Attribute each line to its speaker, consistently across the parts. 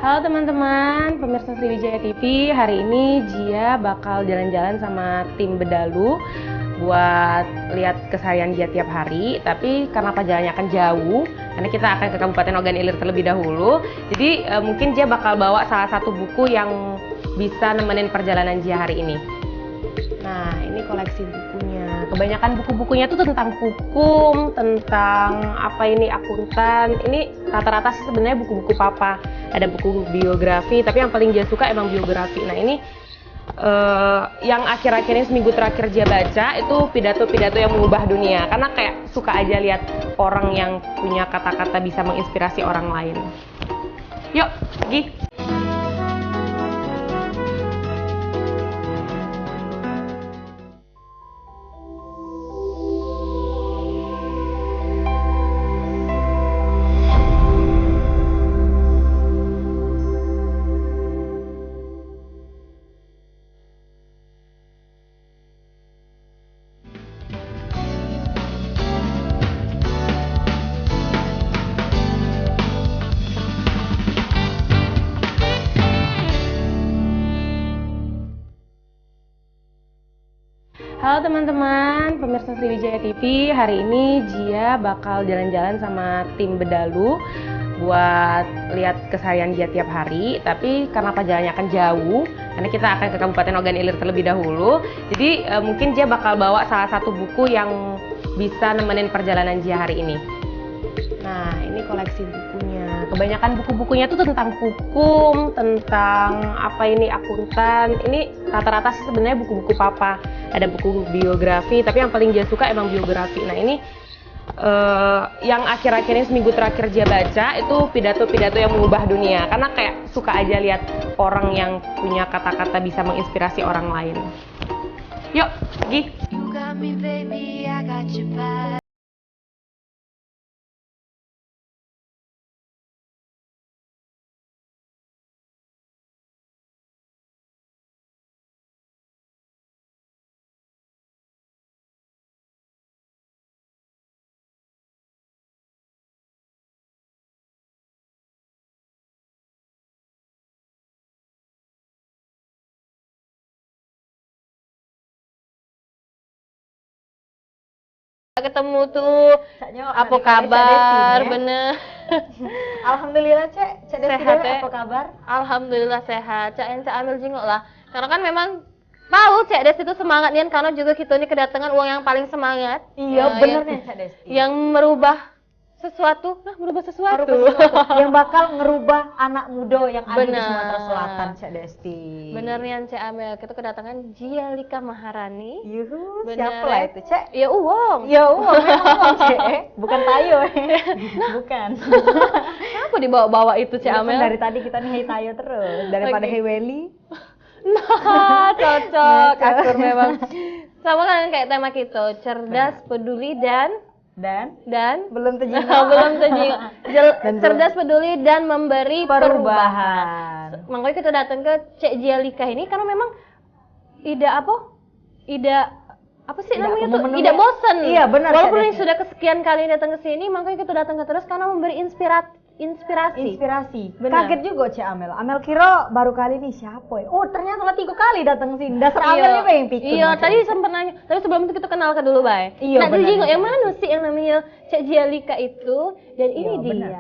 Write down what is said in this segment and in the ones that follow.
Speaker 1: Halo teman-teman, pemirsa Sriwijaya TV. Hari ini Jia bakal jalan-jalan sama tim Bedalu buat lihat keseharian Jia tiap hari. Tapi karena perjalanannya akan jauh, karena kita akan ke Kabupaten Ogan Ilir terlebih dahulu. Jadi mungkin Jia bakal bawa salah satu buku yang bisa nemenin perjalanan Jia hari ini. Nah, ini koleksi bukunya. Kebanyakan buku-bukunya tuh tentang hukum, tentang akuntan. Ini rata-rata sih sebenarnya buku-buku papa. Ada buku biografi, tapi yang paling Jia suka emang biografi. Nah, ini yang akhir-akhir ini seminggu terakhir Jia baca itu pidato-pidato yang mengubah dunia. Karena kayak suka aja lihat orang yang punya kata-kata bisa menginspirasi orang lain. Yuk, pergi! Halo teman-teman, pemirsa Sriwijaya TV. Hari ini Jia bakal jalan-jalan sama tim Bedalu buat lihat keseharian Jia tiap hari. Tapi karena perjalanannya akan jauh, karena kita akan ke Kabupaten Ogan Ilir terlebih dahulu. Jadi mungkin Jia bakal bawa salah satu buku yang bisa nemenin perjalanan Jia hari ini. Nah, ini koleksi bukunya. Kebanyakan buku-bukunya tuh tentang hukum, tentang akuntan. Ini rata-rata sih sebenarnya buku-buku papa. Ada buku biografi, tapi yang paling Jia suka emang biografi. Nah, ini yang akhir-akhir ini seminggu terakhir Jia baca itu pidato-pidato yang mengubah dunia. Karena kayak suka aja lihat orang yang punya kata-kata bisa menginspirasi orang lain. Yuk, pergi! You got me, baby, I got your back. Ketemu tuh, apa kabar? Bener.
Speaker 2: Alhamdulillah Cek Desti
Speaker 1: Sehat,
Speaker 2: apa kabar?
Speaker 1: Alhamdulillah sehat. Cak ambil jenguk lah. Karena kan memang tahu Cak Desti itu semangat nian, karena juga kita ini kedatangan uang yang paling semangat.
Speaker 2: Iya, bener nih Cak Desti.
Speaker 1: Yang merubah sesuatu,
Speaker 2: yang bakal ngerubah anak muda yang ada di Sumatera Selatan, Cak Desti.
Speaker 1: Bener nih Cak Amel, kita kedatangan Jia Lika Maharani.
Speaker 2: Yuhu, siapa lah itu Cak?
Speaker 1: Ya uang.
Speaker 2: Ya uang, memang uang Cak, bukan tayo. Bukan.
Speaker 1: Kenapa dibawa-bawa itu Cak Amel?
Speaker 2: Dari tadi kita nih tayo terus, daripada Heweli.
Speaker 1: Nah, cocok. Akur memang. Sama kan kayak tema kita, cerdas, peduli dan
Speaker 2: belum terjadi.
Speaker 1: Cerdas, peduli dan memberi
Speaker 2: perubahan.
Speaker 1: Makanya kita datang ke Cek Jia Lika ini karena memang tidak bosan.
Speaker 2: Iya, benar.
Speaker 1: Walaupun ini sudah kesekian kali datang ke sini, makanya kita datang ke terus karena memberi inspirasi.
Speaker 2: Bener. Kaget juga Cek Amel kira baru kali ini siapa ya? Oh, ternyata lah 3 kali datang sini. Dasar Amel ini pengen pikir.
Speaker 1: Iya, tadi sempat nanya. Tapi sebelum itu kita kenalkan dulu, Bay.
Speaker 2: Iya,
Speaker 1: nah, jadi yang mana sih yang namanya Cek Jia Lika itu? Dan ini dia.
Speaker 2: Bener.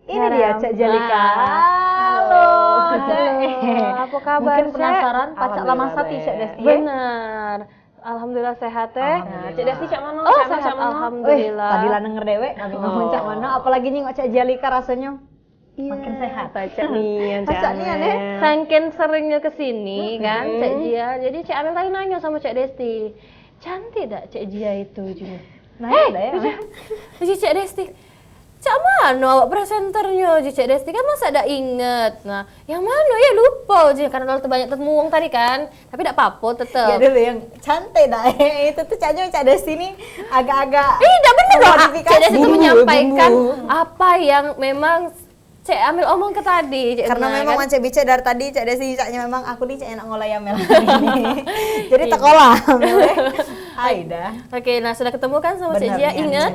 Speaker 2: Ini dia Cek Jia Lika. Halo, Cek.
Speaker 1: Apa kabar,
Speaker 2: Mungkin penasaran pacak lama sati Cek Desti.
Speaker 1: Benar. Alhamdulillah sehat teh.
Speaker 2: Nah, Cek Desti cak mana?
Speaker 1: Oh, sehat alhamdulillah.
Speaker 2: Tadi lah denger dewe kami ngomong cak mana, apalagi nyengok Cek Jia Lika rasanya.
Speaker 1: Iya.
Speaker 2: Makin sehat.
Speaker 1: Pacak nih,
Speaker 2: ya.
Speaker 1: Saking seringnya kesini kan, Cek Jia. Jadi Cek Amel tadi nanya sama Cek Desti, cantik tak Cek Jia itu juga?
Speaker 2: Nah, ya.
Speaker 1: Cek Desti, Cak mana awak presenternya Cek Desti kan masa ada inget. Nah, yang mana ya lupa aja karena terlalu banyak temuang tadi kan. Tapi tidak apa-apa tetap.
Speaker 2: Ya dulu yang cantik dah. Itu tuh Cak Desti ini agak-agak.
Speaker 1: Tidak benar dong. Cek Desti itu menyampaikan apa yang memang Cek Amel omong ke tadi.
Speaker 2: Karena memang kan? Cek bicara dari tadi Cek Desti caknya memang aku nih Cek enak ngolai Amel ini. Jadi tekolah Amel. Aida.
Speaker 1: Oke, nah sudah ketemu kan sama Cek Jia, ingat?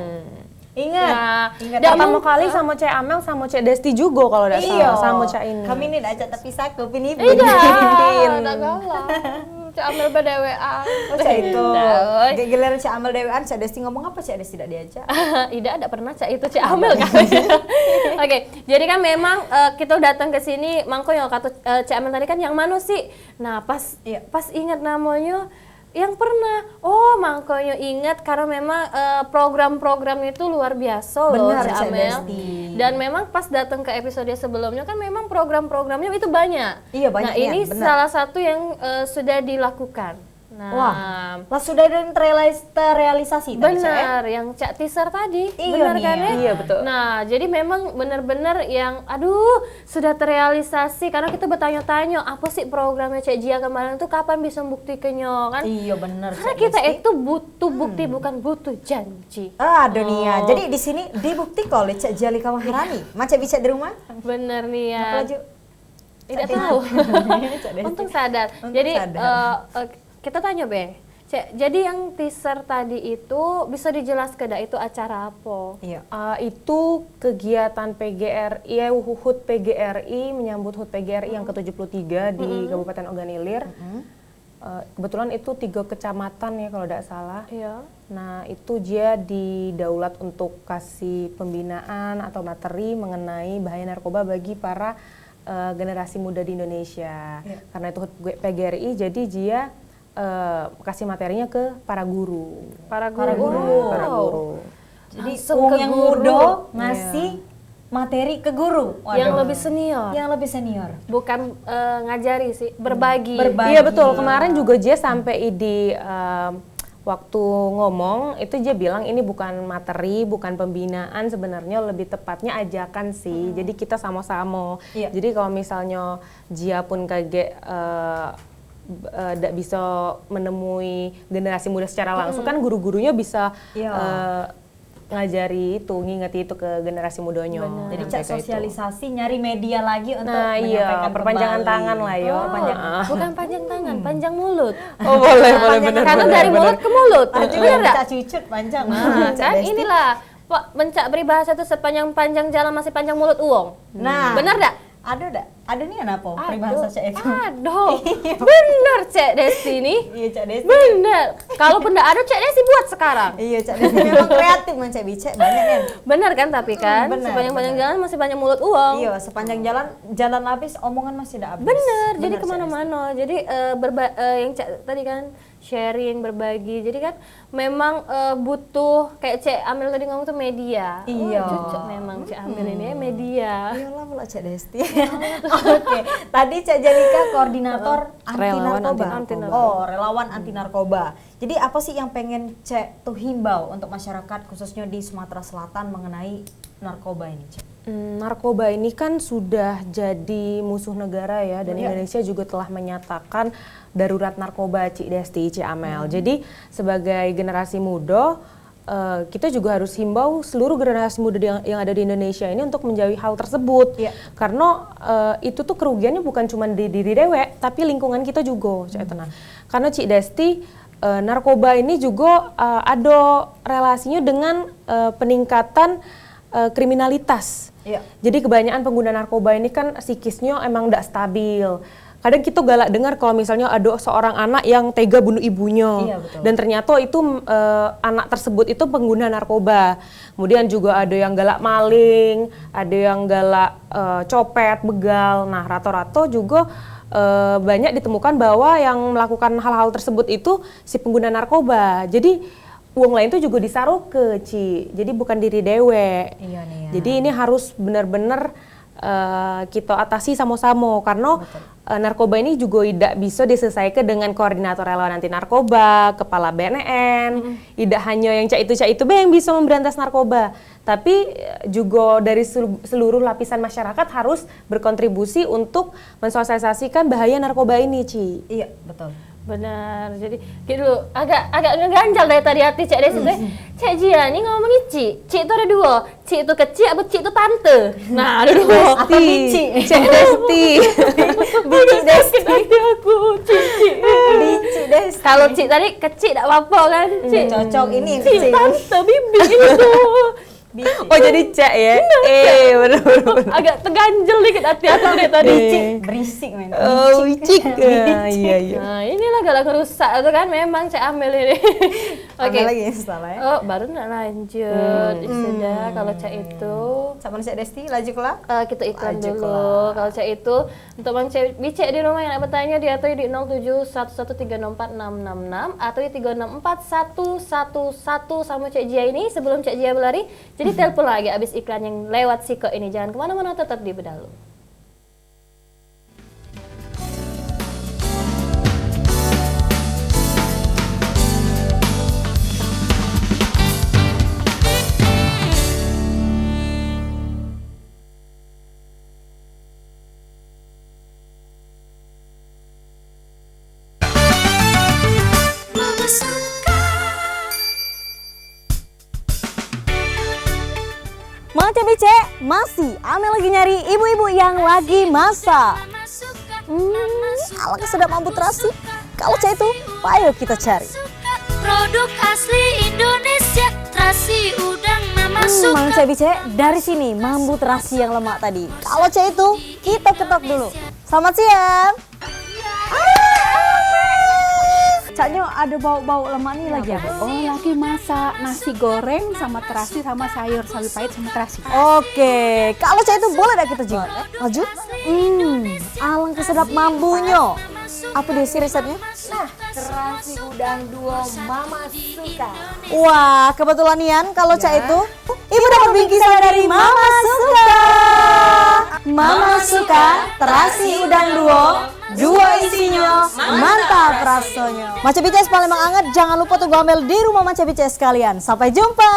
Speaker 2: Ingat.
Speaker 3: Pertama kali sama Cek Amel sama Cek Desti juga kalau tidak salah sama Cak ini.
Speaker 2: Kami ini ajak tapi saku pinipin.
Speaker 3: Iya,
Speaker 1: tak galak. Cak Amel berdewean.
Speaker 2: Oh, Cak itu. Giliran Cak Amel dewean, Cak Desti ngomong apa Cak Desti tidak diajak?
Speaker 1: Tidak pernah Cak itu Cak Amel kan. Oke, jadi kan memang kita datang ke sini, mangko yang kata Cak Amel tadi kan yang mana sih? Nah, pas ingat namanya yang pernah, mangkonya ingat karena memang program-program itu luar biasa loh Cak Amel. Dan memang pas datang ke episode sebelumnya kan memang program-programnya itu banyak.
Speaker 2: Iya banyak.
Speaker 1: Nah ini salah satu yang sudah dilakukan. Nah,
Speaker 2: sudah terrealisasi.
Speaker 1: Benar, yang Cak teaser tadi, benar kan ya?
Speaker 3: Iya betul.
Speaker 1: Nah, jadi memang benar-benar yang, sudah terrealisasi karena kita bertanya-tanya apa sih programnya Cak Jia kemarin itu kapan bisa membuktikannya kan?
Speaker 2: Iya benar.
Speaker 1: Karena kita itu butuh bukti bukan butuh janji.
Speaker 2: Aduh nih ya, jadi di sini dibuktikan oleh Cak Jalika Maharani. Macam bisa di rumah?
Speaker 1: Benar nih ya. Tidak
Speaker 2: Cak
Speaker 1: tahu. Untung sadar. Jadi kita tanya Be, jadi yang teaser tadi itu bisa dijelaskan itu acara apa?
Speaker 2: Iya.
Speaker 3: Itu kegiatan PGRI, HUT PGRI menyambut HUT PGRI yang ke-73 di Kabupaten Ogan Ilir. Kebetulan itu 3 kecamatan ya kalau tidak salah.
Speaker 1: Iya.
Speaker 3: Nah itu dia didaulat untuk kasih pembinaan atau materi mengenai bahaya narkoba bagi para generasi muda di Indonesia. Iya. Karena itu HUT PGRI, jadi dia kasih materinya ke para guru.
Speaker 1: Para guru.
Speaker 2: Jadi yang muda ngasih materi ke guru.
Speaker 1: Yang lebih senior.
Speaker 2: Bukan
Speaker 1: ngajari sih, berbagi.
Speaker 3: Iya betul. Kemarin juga dia sampai di waktu ngomong itu dia bilang ini bukan materi, bukan pembinaan, sebenarnya lebih tepatnya ajakan sih. Jadi kita sama-sama. Iya. Jadi kalau misalnya dia pun kaget tidak bisa menemui generasi muda secara langsung kan guru-gurunya bisa ngajari itu, ngingeti itu ke generasi mudanya.
Speaker 2: Jadi Cak sosialisasi nyari media lagi untuk menyampaikan
Speaker 3: perpanjangan tangan lah yo.
Speaker 1: Bukan panjang tangan, panjang mulut.
Speaker 3: Oh boleh benar.
Speaker 1: Karena dari mulut ke mulut.
Speaker 2: Benar enggak? Cak cucut panjang.
Speaker 1: Kan inilah Mencak peribahasa itu sepanjang jalan masih panjang mulut uang.
Speaker 2: Nah,
Speaker 1: benar enggak?
Speaker 2: Ada nih apa peribahasa Cak itu?
Speaker 1: Aduh, bener Cak Desti nih.
Speaker 2: Iya Cak Desti.
Speaker 1: Bener. Kalaupun enggak ada Cak Desti buat sekarang.
Speaker 2: Iya Cak Desti memang kreatif Cak Bicek banyak kan.
Speaker 1: Bener kan tapi kan sepanjang jalan masih banyak mulut uang.
Speaker 2: Iya sepanjang jalan habis omongan masih tidak habis.
Speaker 1: Bener jadi kemana-mana. Jadi yang Cak tadi kan sharing, berbagi. Jadi kan memang butuh kayak Cak Amel tadi ngomong tuh media.
Speaker 2: Iya.
Speaker 1: Cocok memang Cak Amel ini media.
Speaker 2: Iyalah pula Cak Desti. Oke. Tadi Cak Jalika koordinator anti narkoba. Relawan anti narkoba. Jadi apa sih yang pengen Cak tuh himbau untuk masyarakat khususnya di Sumatera Selatan mengenai narkoba ini, Cak?
Speaker 3: Narkoba ini kan sudah jadi musuh negara ya, dan Indonesia juga telah menyatakan darurat narkoba Cik Desti, Cik Amel. Jadi sebagai generasi muda, kita juga harus himbau seluruh generasi muda yang ada di Indonesia ini untuk menjauhi hal tersebut. Karena itu tuh kerugiannya bukan cuma di diri dewek, tapi lingkungan kita juga, Cik Tenang. Karena Cik Desti, narkoba ini juga ada relasinya dengan peningkatan kriminalitas. Jadi kebanyakan pengguna narkoba ini kan psikisnya emang tidak stabil. Kadang kita galak dengar kalau misalnya ada seorang anak yang tega bunuh ibunya, dan ternyata itu anak tersebut itu pengguna narkoba. Kemudian juga ada yang galak maling, ada yang galak copet, begal. Nah rata-rata juga banyak ditemukan bahwa yang melakukan hal-hal tersebut itu si pengguna narkoba. Jadi uang lain itu juga disaruh ke Ci, jadi bukan diri dewe. Jadi ini harus benar-benar kita atasi sama-sama karena narkoba ini juga tidak bisa diselesaikan dengan koordinator relawan anti narkoba, kepala BNN. Tidak hanya yang cak itu yang bisa memberantas narkoba, tapi juga dari seluruh lapisan masyarakat harus berkontribusi untuk mensosialisasikan bahaya narkoba ini, Ci.
Speaker 2: Iya, betul.
Speaker 1: Benar, jadi gitu agak ngeganjal dari tadi hati Cak Desi tuh. Cak Jia nih ngomongin Cik itu ada dua, Cik itu kecil, apa Cik itu tante. Nah ada dua.
Speaker 2: Apa Bici?
Speaker 3: Cak Desti.
Speaker 1: Bici Desti. Aku Cik
Speaker 2: Desti.
Speaker 1: Kalau Cik tadi kecil tidak apa-apa kan? Cik
Speaker 2: cocok ini
Speaker 1: Cik
Speaker 2: kecil.
Speaker 1: tante bibi itu.
Speaker 2: Bicik.
Speaker 3: Oh jadi C ya? Bener.
Speaker 1: Agak terganjel dikit hati aku dari tadi.
Speaker 2: Bicik, berisik men.
Speaker 3: Oh bicik. Iya.
Speaker 1: Nah inilah galak rusak itu kan memang Cek Amel ini.
Speaker 2: Oke. Lagi ya salah ya.
Speaker 1: Oh baru nak lanjut. Sudah kalau Cek itu.
Speaker 2: Sama Cek Desti, laju kelak.
Speaker 1: Kita iklan
Speaker 2: Laju
Speaker 1: dulu.
Speaker 2: kelak.
Speaker 1: Kalau Cek itu untuk Bang Cek Bicek di rumah yang nak bertanya di atau di 0711346666 atau di 364111 sama Cek Jia ini sebelum Cek Jia berlari. Jadi telepon lagi abis iklan yang lewat Siko ini. Jangan kemana-mana, tetap di Bedalu.
Speaker 2: Mang Cebice, masih Amel lagi nyari ibu-ibu yang lagi masak. Alangkah sedap mampu terasi. Kalau Cek itu, ayo kita cari.
Speaker 4: Produk asli Indonesia, terasi udang nama suka.
Speaker 2: Mang Cebice, dari sini mambu terasi yang lemak tadi. Kalau Cek itu, kita ketok dulu. Selamat siang. Caknya ada bau-bau lemak nih lagi ya?
Speaker 5: Oh, lagi masak nasi goreng sama terasi sama sayur sawi pahit sama terasi.
Speaker 2: Oke, kalau Cak itu boleh dah kita juga. Maju. Alangkah sedap mambunya. Apa diisi resepnya?
Speaker 5: Terasi udang duo mama suka.
Speaker 2: Wah, kebetulan Ian kalau Cak itu ibu dapat bingkisan dari Mama Suka. Mama Suka, terasi udang duo isinya, mantap rasanya. Maca Bices Palembang anget, jangan lupa tunggu Amel di rumah Maca Bices sekalian. Sampai jumpa.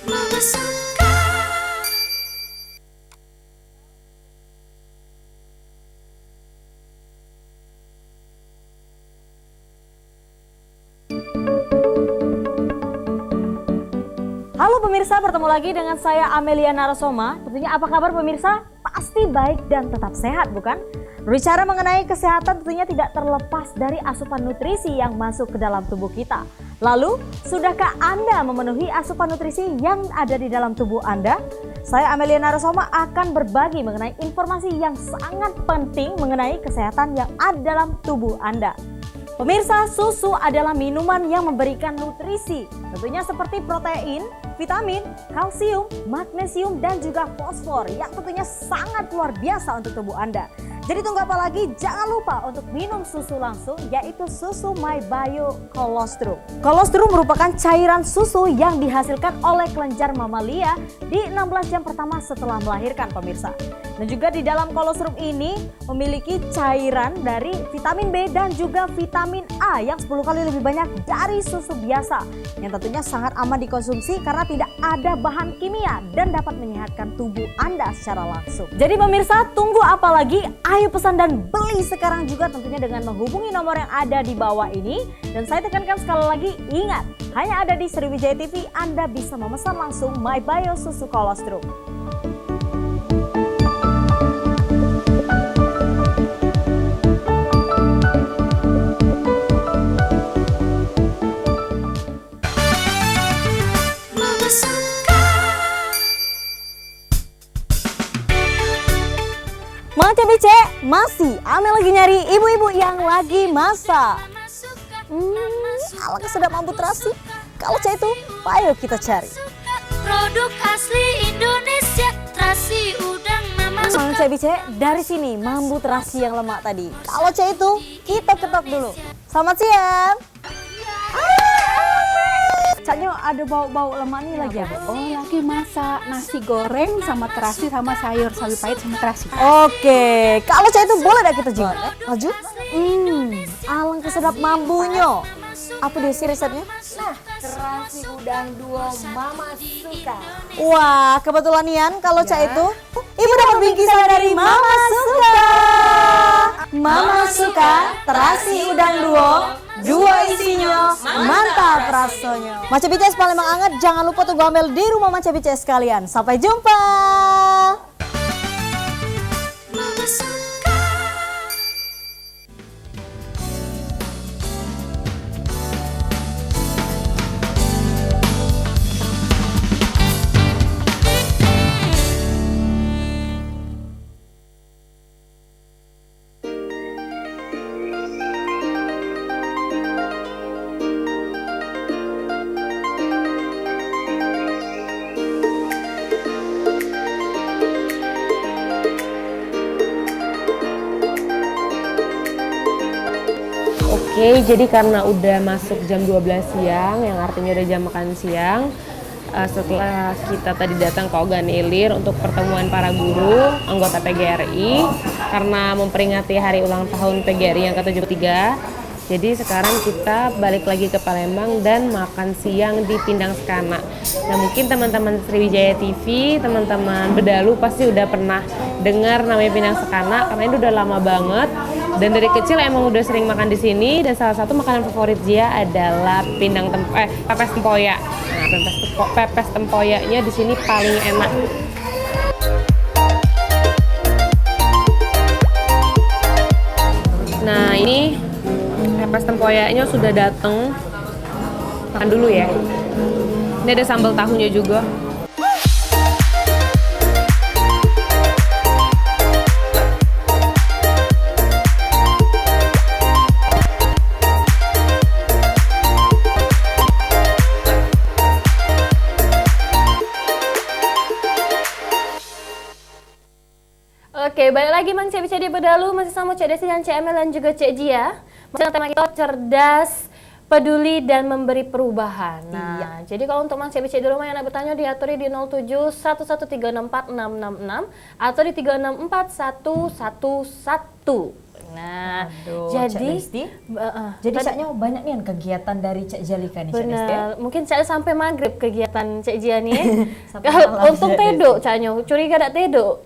Speaker 4: Mama suka.
Speaker 2: Halo pemirsa, bertemu lagi dengan saya Amelia Narasoma. Tentunya apa kabar pemirsa? Pasti baik dan tetap sehat, bukan? Berbicara mengenai kesehatan tentunya tidak terlepas dari asupan nutrisi yang masuk ke dalam tubuh kita. Lalu, sudahkah Anda memenuhi asupan nutrisi yang ada di dalam tubuh Anda? Saya Amelia Narasoma akan berbagi mengenai informasi yang sangat penting mengenai kesehatan yang ada dalam tubuh Anda. Pemirsa, susu adalah minuman yang memberikan nutrisi, tentunya seperti protein, vitamin, kalsium, magnesium, dan juga fosfor yang tentunya sangat luar biasa untuk tubuh Anda. Jadi tunggu apa lagi? Jangan lupa untuk minum susu langsung, yaitu susu My Bio Colostrum. Colostrum merupakan cairan susu yang dihasilkan oleh kelenjar mamalia di 16 jam pertama setelah melahirkan, pemirsa. Dan juga di dalam colostrum ini memiliki cairan dari vitamin B dan juga vitamin A yang 10 kali lebih banyak dari susu biasa, yang tentunya sangat aman dikonsumsi karena tidak ada bahan kimia dan dapat menyehatkan tubuh Anda secara langsung. Jadi pemirsa, tunggu apa lagi? Ayo pesan dan beli sekarang juga, tentunya dengan menghubungi nomor yang ada di bawah ini. Dan saya tekankan sekali lagi, ingat, hanya ada di Sriwijaya TV Anda bisa memesan langsung My Bio Susu Colostrum.
Speaker 4: Mama suka.
Speaker 2: Mang Cebice, masih Amel lagi nyari ibu-ibu yang lagi masak. Alangkah sedap mampu terasi. Kalau Cak itu, ayo kita cari.
Speaker 4: Produk asli Indonesia, terasi udang nama
Speaker 2: Mang Cebice, dari sini mambu terasi yang lemak tadi. Kalau Cak itu, kita ketok dulu. Selamat siang. Caknya ada bau-bau lemak nih lagi ya?
Speaker 5: Oh, lagi masak nasi goreng sama terasi sama sayur sawi pahit sama terasi.
Speaker 2: Oke, kalau Cak itu boleh dah kita juga. Maju. Alangkah sedap mambunya. Apa diisi resepnya?
Speaker 5: Terasi udang duo mama suka.
Speaker 2: Wah, kebetulan Ian kalau Cak itu ibu dapat bingkisan dari Mama Suka. Mama Suka, terasi udang duo isinya, mantap rasanya. Maca Bices Palembang anget, jangan lupa tunggu Amel di rumah Maca Bices sekalian. Sampai jumpa.
Speaker 4: Mama suka.
Speaker 1: Oke, jadi karena udah masuk jam 12 siang, yang artinya udah jam makan siang, setelah kita tadi datang ke Ogan Ilir untuk pertemuan para guru, anggota PGRI, karena memperingati hari ulang tahun PGRI yang ke-73, jadi sekarang kita balik lagi ke Palembang dan makan siang di Pindang Sekana. Nah mungkin teman-teman Sriwijaya TV, teman-teman Bedalu pasti udah pernah dengar namanya Pindang Sekana karena itu udah lama banget. Dan dari kecil emang udah sering makan di sini dan salah satu makanan favorit Zia adalah pepes tempoyak. Nah, pepes tempoyaknya di sini paling enak. Nah, ini pepes tempoyaknya sudah datang. Makan dulu ya. Ini ada sambal tahunya juga.
Speaker 6: Oke, balik lagi Mang Cek Bicara di Bedalu, masih sama Cek Desi dan Cek Emel dan juga Cek Jia. Masih tema kita cerdas, peduli dan memberi perubahan. Nah, jadi kalau untuk Mang Cek Bicara di rumah yang nak bertanya diaturi di 07 11364 atau di 364111. Nah, jadi
Speaker 2: jadi Caknya banyak nih kegiatan dari Cak Jalika nih Cak Desti.
Speaker 6: benar, mungkin Cak sampai maghrib kegiatan Cek Jia nih. Untung tedo Caknya, curiga tak tedo.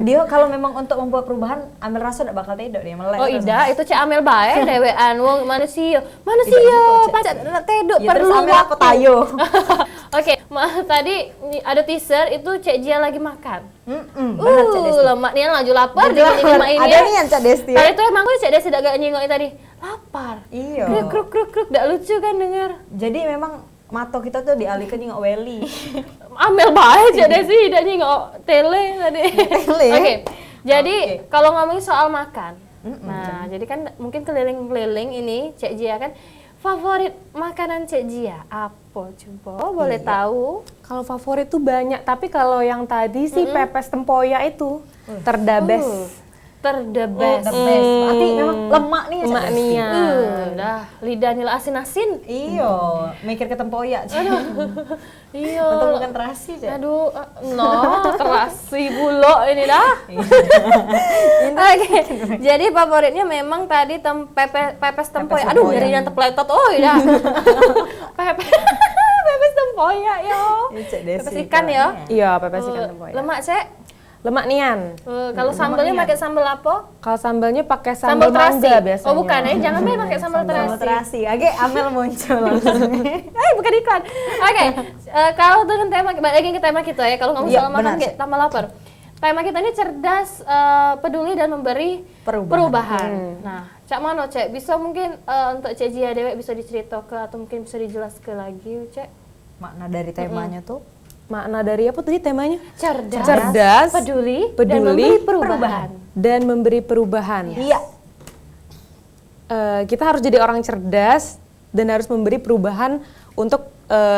Speaker 2: Dia kalau memang untuk membuat perubahan, Amel rasa tidak bakal tedo dia melek.
Speaker 6: Oh iya, itu Cak Amel bae dewean wong manusia pacak nak tedo
Speaker 2: Ya,
Speaker 6: perlu
Speaker 2: terus Amel apa tayo?
Speaker 6: Oke, tadi ada teaser itu Cek Jia lagi makan.
Speaker 2: Benar Cak Desti.
Speaker 6: Lemak nih laju lapar dengan ini mak ini.
Speaker 2: Ada nih yang Cak Desti.
Speaker 6: Tadi itu emang gue Cek Desi tidak nyingok tadi. Lapar.
Speaker 2: Iya.
Speaker 6: Kruk kruk kruk, dak lucu kan denger.
Speaker 2: Jadi memang mato kita tuh dialihkan nyingok Weli.
Speaker 6: Amel bae Cek Desi tidak nyingok tele tadi.
Speaker 2: Tele.
Speaker 6: Oke. Jadi kalau ngomongin soal makan. Nah, jadi kan mungkin keliling-keliling ini Cek Jia kan favorit makanan Cek Jia apa coba boleh tahu?
Speaker 3: Kalau favorit tuh banyak, tapi kalau yang tadi sih pepes tempoyak itu terdabes.
Speaker 6: The best.
Speaker 2: The best. Berarti memang lemak nih Cak
Speaker 3: Lemak
Speaker 2: Desti.
Speaker 3: nih ya.
Speaker 6: Dah lidah nila asin-asin.
Speaker 2: Iya, mikir ke tempoyak.
Speaker 6: Iya.
Speaker 2: Betul bukan terasi Cak.
Speaker 6: Aduh, terasi bulok ini dah. Oke, jadi favoritnya memang tadi pepes tempoyak. Aduh,
Speaker 2: tempoyak.
Speaker 6: jadi yang tepletot. Oh iya. Pepes tempoyak yo.
Speaker 2: Ini Cak Desti.
Speaker 6: Pepes ikan ya.
Speaker 3: Iya, pepes ikan tempoyak.
Speaker 6: Lemak Cek.
Speaker 3: Lemak nian.
Speaker 6: Kalau sambalnya pakai sambal apa?
Speaker 3: Kalau sambalnya pakai sambal
Speaker 6: terasi.
Speaker 3: mangga biasanya.
Speaker 6: Oh bukan ya, jangan deh pakai sambal
Speaker 2: Sambal
Speaker 6: terasi.
Speaker 2: terasi. Oke, Amel muncul langsung.
Speaker 6: Bukan iklan. Oke, kalau dengan tema balik lagi ke tema kita ya, kalau ngomong
Speaker 2: Iya,
Speaker 6: soal makan
Speaker 2: benar,
Speaker 6: kayak tambah lapar. Tema kita ini cerdas, peduli dan memberi perubahan. Nah, Cak Mano Cek, bisa mungkin untuk Cek Jia Dewek bisa diceritakan atau mungkin bisa dijelaskan lagi Cek?
Speaker 2: Makna dari temanya tuh
Speaker 3: Makna dari apa tadi temanya?
Speaker 6: Cerdas, peduli dan memberi perubahan.
Speaker 3: Dan memberi perubahan.
Speaker 2: iya.
Speaker 3: Kita harus jadi orang cerdas dan harus memberi perubahan untuk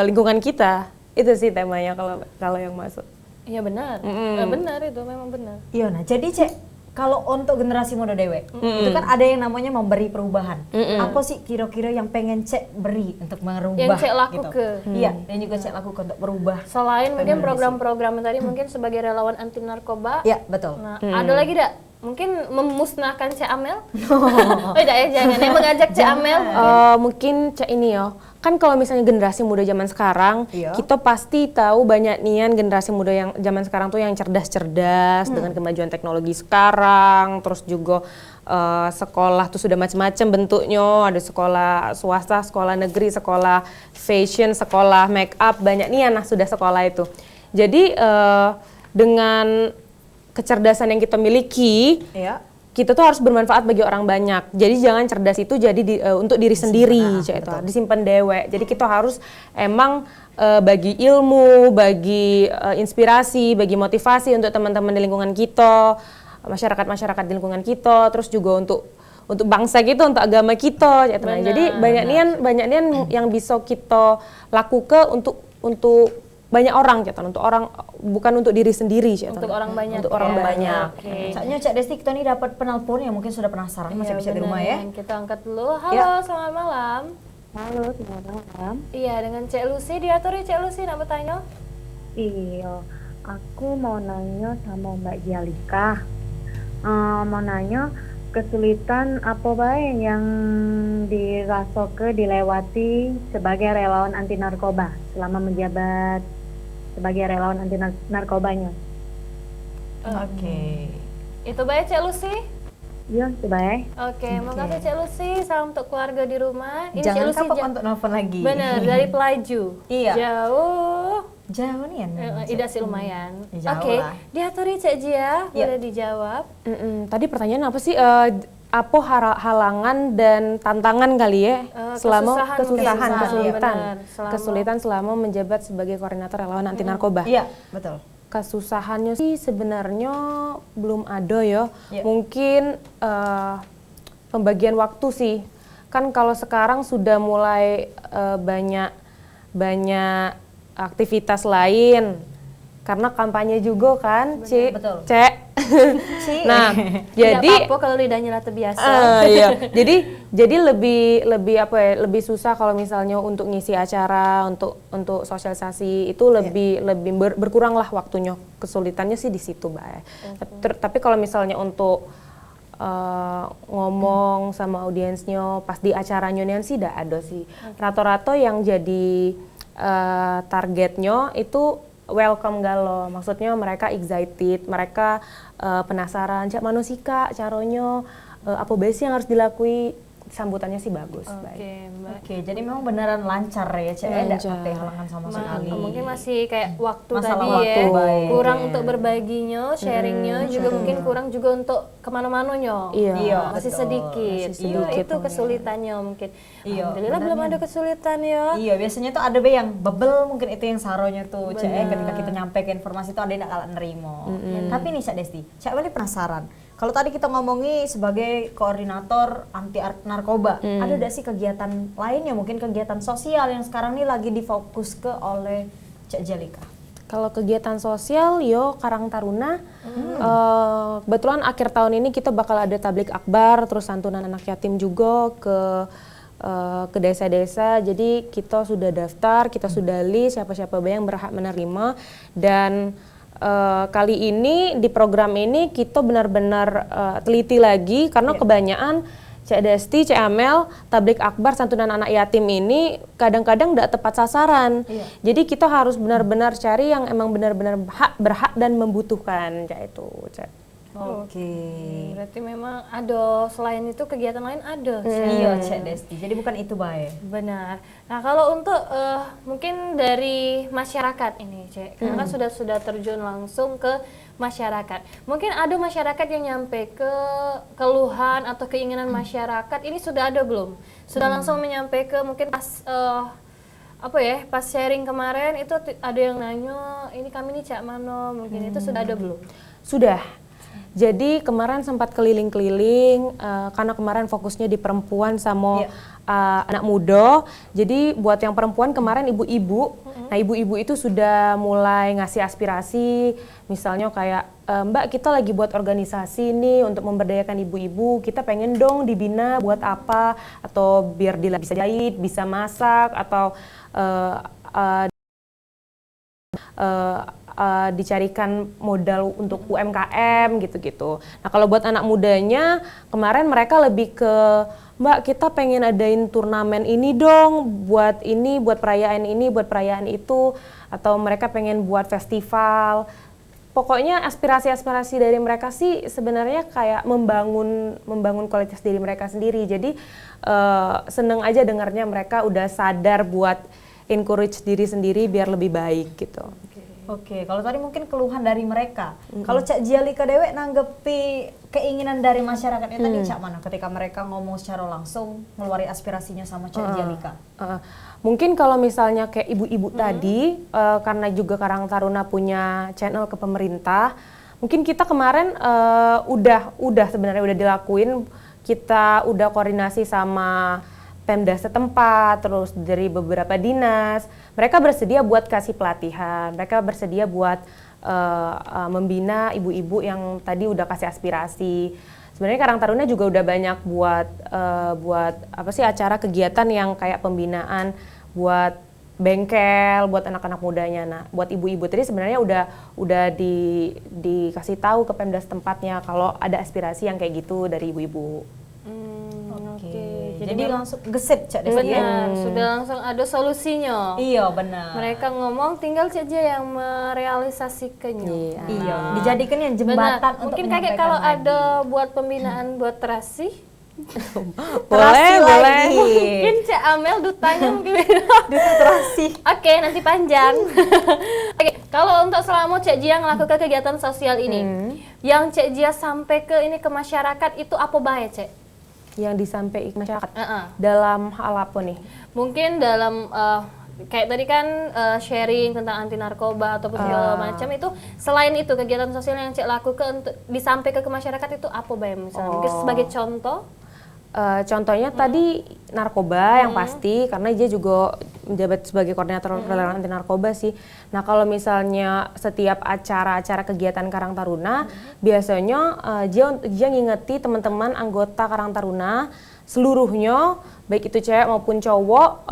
Speaker 3: lingkungan kita. Itu sih temanya kalau yang masuk.
Speaker 6: Iya benar. Benar itu memang benar.
Speaker 2: Iya, nah jadi Cek, kalau untuk generasi muda dewek, itu kan ada yang namanya memberi perubahan. Apa sih kira-kira yang pengen Cek beri untuk merubah?
Speaker 6: Yang Cek
Speaker 2: gitu?
Speaker 6: lakukan.
Speaker 2: Iya, yang juga Cek lakukan untuk berubah.
Speaker 6: Selain mungkin program-program yang tadi mungkin sebagai relawan anti narkoba.
Speaker 2: Iya, betul.
Speaker 6: Nah, ada lagi dak? Mungkin memusnahkan Cek Amel? Oh, tidak ya, jangan. Yang mengajak Cek Amel.
Speaker 3: Mungkin Cak ini ya. Kan kalau misalnya generasi muda zaman sekarang,
Speaker 2: Iya.
Speaker 3: kita pasti tahu banyak nian generasi muda yang zaman sekarang tuh yang cerdas-cerdas dengan kemajuan teknologi sekarang, terus juga sekolah tuh sudah macam-macam bentuknya, ada sekolah swasta, sekolah negeri, sekolah fashion, sekolah make up, banyak nian sudah sekolah itu. Jadi dengan kecerdasan yang kita miliki,
Speaker 2: Iya.
Speaker 3: kita tuh harus bermanfaat bagi orang banyak. Jadi jangan cerdas itu jadi untuk diri sendiri, disimpan dewek. Jadi kita harus emang bagi ilmu, bagi inspirasi, bagi motivasi untuk teman-teman di lingkungan kita, masyarakat di lingkungan kita, terus juga untuk bangsa kita, untuk agama kita. Jadi banyak nian yang bisa kita lakukan untuk banyak orang Cak, untuk orang, bukan untuk diri sendiri Cak.
Speaker 6: Untuk orang banyak.
Speaker 3: Untuk orang
Speaker 6: ya.
Speaker 3: banyak.
Speaker 6: Oke.
Speaker 2: Soalnya Cak Desti kita nih dapat penelpon yang mungkin sudah penasaran masih bisa di
Speaker 6: benar,
Speaker 2: rumah ya.
Speaker 6: Kita angkat dulu. Halo, selamat malam.
Speaker 7: Halo, selamat malam.
Speaker 6: Iya, dengan Cek Lucy, diatur ya Cek Lucy, nak bertanya?
Speaker 7: Iya, aku mau nanya sama Mbak Jalika. Mau nanya kesulitan apa baik yang dilewati sebagai relawan anti narkoba selama menjabat sebagai relawan anti narkobanya.
Speaker 2: Oke.
Speaker 6: Itu baik Cek Lucy?
Speaker 7: Iya, coba ya.
Speaker 6: Oke, makasih Cek Lucy. Salam untuk keluarga di rumah. Ini Cek
Speaker 2: Jangan
Speaker 6: Lucy
Speaker 2: kapok untuk nelfon lagi.
Speaker 6: bener, dari Pelaju.
Speaker 2: Iya.
Speaker 6: Jauh.
Speaker 2: Jauh nih ya.
Speaker 6: Ida sih lumayan.
Speaker 2: Jauh
Speaker 6: Oke,
Speaker 2: lah.
Speaker 6: diaturi Cek Jia, boleh dijawab.
Speaker 3: Tadi pertanyaan apa sih? Apa halangan dan tantangan kali ya selama
Speaker 6: kesusahan,
Speaker 3: kesulitan selama menjabat sebagai koordinator relawan anti narkoba.
Speaker 2: Iya, betul.
Speaker 3: Kesusahannya sih sebenarnya belum ada ya.
Speaker 2: Iya.
Speaker 3: Mungkin pembagian waktu sih. Kan kalau sekarang sudah mulai banyak aktivitas lain. Karena kampanye juga kan,
Speaker 2: betul.
Speaker 3: Cek. Nah, jadi
Speaker 6: tidak apa-apa kalau lidahnya rata biasa.
Speaker 3: iya. Jadi lebih susah kalau misalnya untuk ngisi acara, untuk sosialisasi itu lebih berkurang lah waktunya. Kesulitannya sih di situ, Mbak. Tapi kalau misalnya untuk ngomong sama audiensnya pas di acaranya sih tidak ada sih. Rata-rata yang jadi targetnya itu welcome galo, maksudnya mereka excited, mereka penasaran, cak mana sih kak caranya, apa besi yang harus dilakuin, sambutannya sih bagus.
Speaker 6: Oke, Mbak.
Speaker 2: Oke, jadi memang beneran lancar ya, Cek. Tidak ada halangan sama sekali.
Speaker 6: Mungkin masih kayak waktu
Speaker 2: Masalah
Speaker 6: tadi
Speaker 2: waktu,
Speaker 6: ya,
Speaker 2: baik.
Speaker 6: kurang untuk berbaginya, sharingnya, juga mungkin kurang juga untuk kemana-mananya.
Speaker 3: Iya,
Speaker 6: masih
Speaker 2: betul.
Speaker 6: sedikit.
Speaker 3: Masih sedikit.
Speaker 6: Itu kesulitannya mungkin.
Speaker 2: Iya,
Speaker 6: Alhamdulillah belum ada kesulitan ya.
Speaker 2: Iya, biasanya tuh ada yang bebel, mungkin itu yang saronya tuh, Cek. Ketika kita nyampe ke informasi itu ada yang nggak nerimo. Tapi nih, Cak Desti, Cak Wali penasaran. Kalau tadi kita ngomongi sebagai koordinator anti narkoba, ada nggak sih kegiatan lainnya, mungkin kegiatan sosial yang sekarang nih lagi difokus ke oleh Cak Jalika?
Speaker 3: Kalau kegiatan sosial, Karang Taruna, kebetulan akhir tahun ini kita bakal ada tablik akbar, terus santunan anak yatim juga ke desa-desa. Jadi kita sudah daftar, kita sudah list siapa-siapa yang berhak menerima, dan kali ini di program ini kita benar-benar teliti lagi karena kebanyakan Cak Desti, Cak Amel, tablik akbar santunan anak yatim ini kadang-kadang tidak tepat sasaran. Jadi kita harus benar-benar cari yang emang benar-benar berhak dan membutuhkan, Cak itu. Cak.
Speaker 2: Oke.
Speaker 6: Berarti memang ada, selain itu kegiatan lain ada.
Speaker 2: Iya, Cak Desti. Jadi bukan itu baik.
Speaker 6: Benar. Nah, kalau untuk mungkin dari masyarakat ini, Cek, karena kan sudah terjun langsung ke masyarakat. Mungkin ada masyarakat yang nyampe ke keluhan atau keinginan masyarakat, ini sudah ada belum? Sudah langsung menyampe ke mungkin pas pas sharing kemarin itu ada yang nanya, ini kami nih Cak Mano, mungkin itu sudah ada belum?
Speaker 3: Sudah. Jadi kemarin sempat keliling-keliling karena kemarin fokusnya di perempuan sama anak muda. Jadi buat yang perempuan kemarin ibu-ibu. Nah, ibu-ibu itu sudah mulai ngasih aspirasi, misalnya kayak Mbak, kita lagi buat organisasi nih untuk memberdayakan ibu-ibu. Kita pengen dong dibina buat apa, atau biar dia bisa jahit, bisa masak, atau dicarikan modal untuk UMKM gitu-gitu. Nah, kalau buat anak mudanya, kemarin mereka lebih ke, Mbak, kita pengen adain turnamen ini dong, buat perayaan ini, buat perayaan itu, atau mereka pengen buat festival. Pokoknya aspirasi-aspirasi dari mereka sih sebenarnya kayak membangun kualitas diri mereka sendiri. Jadi seneng aja dengarnya mereka udah sadar buat encourage diri sendiri biar lebih baik gitu.
Speaker 2: Oke, kalau tadi mungkin keluhan dari mereka. Kalau Cak Jalika dewek nanggepi keinginan dari masyarakatnya tadi Cak mana ketika mereka ngomong secara langsung ngeluarin aspirasinya sama Cak Jalika?
Speaker 3: Mungkin kalau misalnya kayak ibu-ibu tadi, karena juga Karang Taruna punya channel ke pemerintah, mungkin kita kemarin sebenarnya udah dilakuin, kita udah koordinasi sama Pemda setempat, terus dari beberapa dinas, mereka bersedia buat kasih pelatihan, mereka bersedia buat membina ibu-ibu yang tadi udah kasih aspirasi. Sebenarnya Karang Taruna juga udah banyak buat apa sih acara kegiatan yang kayak pembinaan buat bengkel, buat anak-anak mudanya. Nah, buat ibu-ibu tadi sebenarnya udah dikasih tahu ke Pemda setempatnya kalau ada aspirasi yang kayak gitu dari ibu-ibu.
Speaker 2: Jadi langsung gesit Cak Desti.
Speaker 6: Benar, sudah langsung ada solusinya.
Speaker 2: Iya benar.
Speaker 6: Mereka ngomong tinggal saja yang merealisasikannya.
Speaker 2: Iya, dijadikan yang jembatan
Speaker 6: Benar.
Speaker 2: untuk
Speaker 6: Mungkin kayak kalau ada buat pembinaan buat terasi.
Speaker 3: Boleh.
Speaker 6: Mungkin Cak Amel dutanya mungkin
Speaker 2: duta terasi.
Speaker 6: Oke, nanti panjang. Oke, kalau untuk selama Cak Jia melakukan kegiatan sosial ini, yang Cak Jia sampai ke masyarakat itu apa bahaya, Cak?
Speaker 3: Yang disampaikan masyarakat dalam hal apa nih?
Speaker 6: Mungkin dalam kayak tadi kan sharing tentang anti narkoba ataupun segala macam itu, selain itu kegiatan sosial yang Cek lakukan untuk disampaikan ke masyarakat itu apa Bayam misalnya? Mungkin sebagai contoh?
Speaker 3: Contohnya tadi narkoba yang pasti, karena dia juga menjabat sebagai koordinator relawan anti narkoba sih. Nah kalau misalnya setiap acara-acara kegiatan Karang Taruna, biasanya dia ngingeti teman-teman anggota Karang Taruna seluruhnya, baik itu cewek maupun cowok,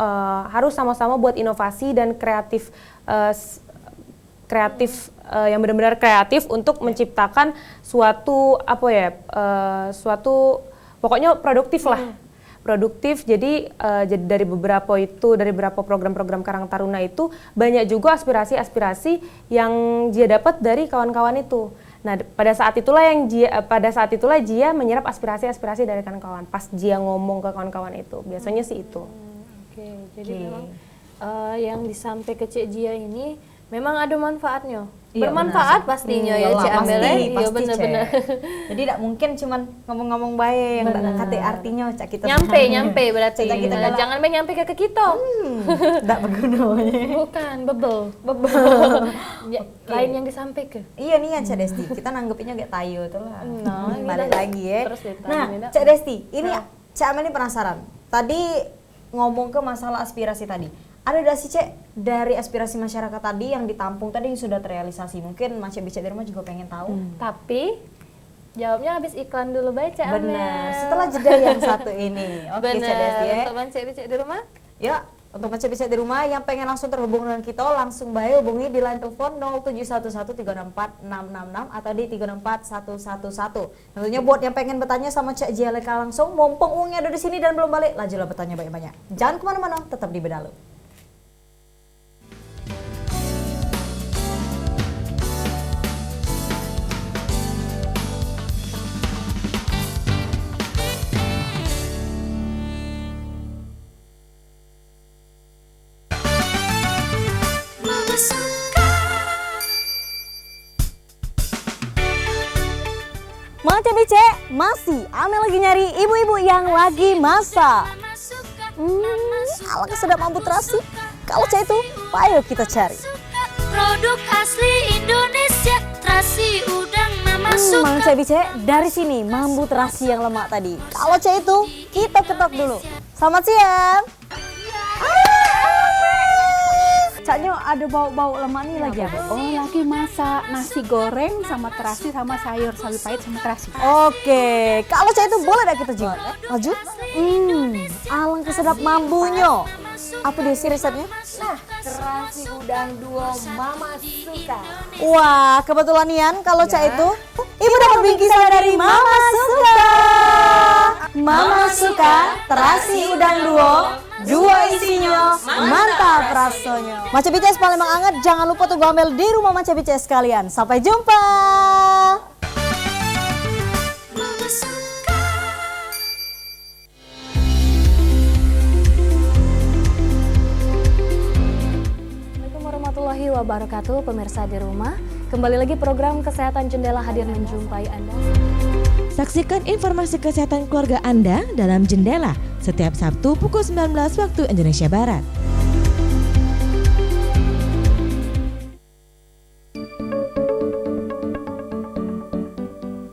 Speaker 3: harus sama-sama buat inovasi dan kreatif yang benar-benar kreatif untuk menciptakan suatu pokoknya produktif lah. Produktif, jadi dari beberapa program-program Karang Taruna itu banyak juga aspirasi-aspirasi yang dia dapat dari kawan-kawan itu. Nah, pada saat itulah Jia menyerap aspirasi-aspirasi dari kawan-kawan. Pas Jia ngomong ke kawan-kawan itu, biasanya sih itu.
Speaker 6: Jadi memang yang disampaikan ke Cik Jia ini memang ada manfaatnya.
Speaker 2: Iya,
Speaker 6: bermanfaat pastinya ya Cik Amel. Iya benar-benar.
Speaker 2: Jadi tidak mungkin cuman ngomong-ngomong baik, tak kate artinya Cak kita.
Speaker 6: Nyampe berarti.
Speaker 2: Kita
Speaker 6: Jangan main nyampe ke kita.
Speaker 2: Tidak berguna.
Speaker 6: Bukan, bebel. Lain yang disampaikan.
Speaker 2: Iya nih Cak Desti, kita nanggepinnya kayak tayo tuh lah.
Speaker 6: Nah,
Speaker 2: balik lagi ya. Nah,
Speaker 6: Cak
Speaker 2: Cak Desti, ini Cak Amel ini penasaran. Tadi ngomong ke masalah aspirasi tadi. Ada gak sih Cek dari aspirasi masyarakat tadi yang ditampung tadi yang sudah terrealisasi? Mungkin Mas Cek di rumah juga pengen tahu.
Speaker 6: Tapi jawabnya habis iklan dulu baca.
Speaker 2: Benar. Setelah jeda yang satu ini. Oke Cek Desti ya.
Speaker 6: Untuk Mas Cek di rumah?
Speaker 2: Ya, untuk Mas Cek di rumah yang pengen langsung terhubung dengan kita langsung bae hubungi di line telepon 07113646666 atau di 344111. Tentunya buat yang pengen bertanya sama Cek Jeleka langsung, mumpung uangnya ada di sini dan belum balik, lajulah bertanya banyak-banyak. Jangan kemana-mana, tetap di Bedalu. Macam bice, masih Amel lagi nyari ibu-ibu yang lagi masak. Alangkah sedap mampu terasi. Kalau cah itu, ayo kita cari.
Speaker 4: Produk asli Indonesia, terasi udang mama suka.
Speaker 2: Macam bice, dari sini mambu terasi yang lemak tadi. Kalau cah itu, kita ketok dulu. Selamat siang. Caknya ada bau-bau lemak nih lagi apa?
Speaker 5: Oh, lagi masak nasi goreng sama terasi sama sayur sawi pahit sama terasi.
Speaker 2: Oke, kalau cah itu boleh dah kita juga. Maju. Alangkah sedap mambunya. Apa dia sih resepnya? Nah, terasi udang duo Mama Suka. Wah, kebetulan Nian kalau cah itu ibu dapat bingkisan dari Mama Suka. Mama Suka, terasi udang duo. Dua isinya, mantap rasanya. Maca BCS Palembang anget, jangan lupa tunggu Amel di rumah Maca BCS sekalian. Sampai jumpa.
Speaker 6: Assalamualaikum warahmatullahi wabarakatuh, pemirsa di rumah. Kembali lagi program Kesehatan Jendela hadir menjumpai Anda.
Speaker 8: Saksikan informasi kesehatan keluarga Anda dalam Jendela setiap Sabtu pukul 19 waktu Indonesia Barat.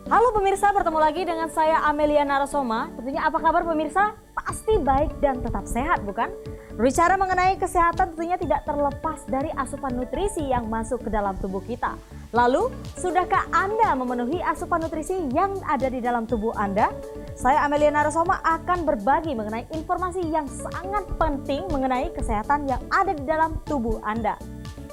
Speaker 2: Halo pemirsa, bertemu lagi dengan saya Amelia Narasoma. Tentunya apa kabar pemirsa? pasti baik dan tetap sehat, bukan? Berbicara mengenai kesehatan tentunya tidak terlepas dari asupan nutrisi yang masuk ke dalam tubuh kita. Lalu, sudahkah Anda memenuhi asupan nutrisi yang ada di dalam tubuh Anda? Saya Amelia Narasoma akan berbagi mengenai informasi yang sangat penting mengenai kesehatan yang ada di dalam tubuh Anda.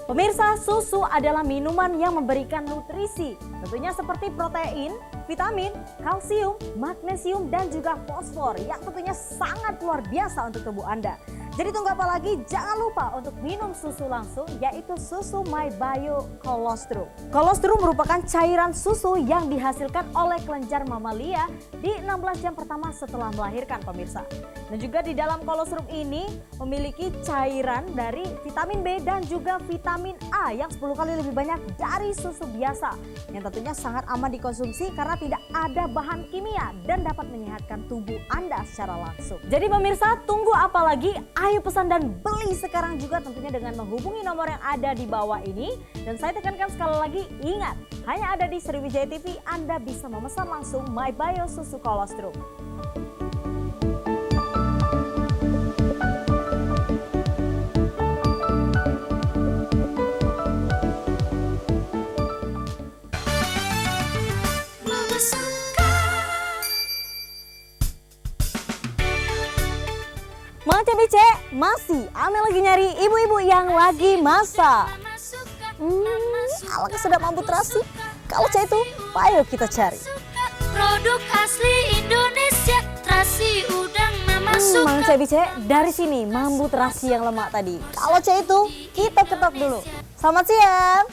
Speaker 2: Pemirsa, susu adalah minuman yang memberikan nutrisi, tentunya seperti protein, vitamin, kalsium, magnesium, dan juga fosfor yang tentunya sangat luar biasa untuk tubuh Anda. Jadi tunggu apa lagi? Jangan lupa untuk minum susu langsung, yaitu susu MyBio Colostrum. Colostrum merupakan cairan susu yang dihasilkan oleh kelenjar mamalia di 16 jam pertama setelah melahirkan, pemirsa. Dan juga di dalam colostrum ini memiliki cairan dari vitamin B dan juga vitamin A yang 10 kali lebih banyak dari susu biasa, yang tentunya sangat aman dikonsumsi karena tidak ada bahan kimia dan dapat menyehatkan tubuh Anda secara langsung. Jadi pemirsa, tunggu apa lagi? Ayo pesan dan beli sekarang juga, tentunya dengan menghubungi nomor yang ada di bawah ini. Dan saya tekankan sekali lagi, ingat, hanya ada di Sriwijaya TV Anda bisa memesan langsung MyBio Susu Colostrum. Mang Bice, masih Ame lagi nyari ibu-ibu yang lagi masak. Alangkah sedap mambu terasi. Kalau cah itu, ayo kita cari.
Speaker 4: Produk asli Indonesia, terasi udang mama suka.
Speaker 2: Mang Bice, dari sini mambu terasi yang lemak tadi. Kalau cah itu, kita ketok dulu. Selamat siang.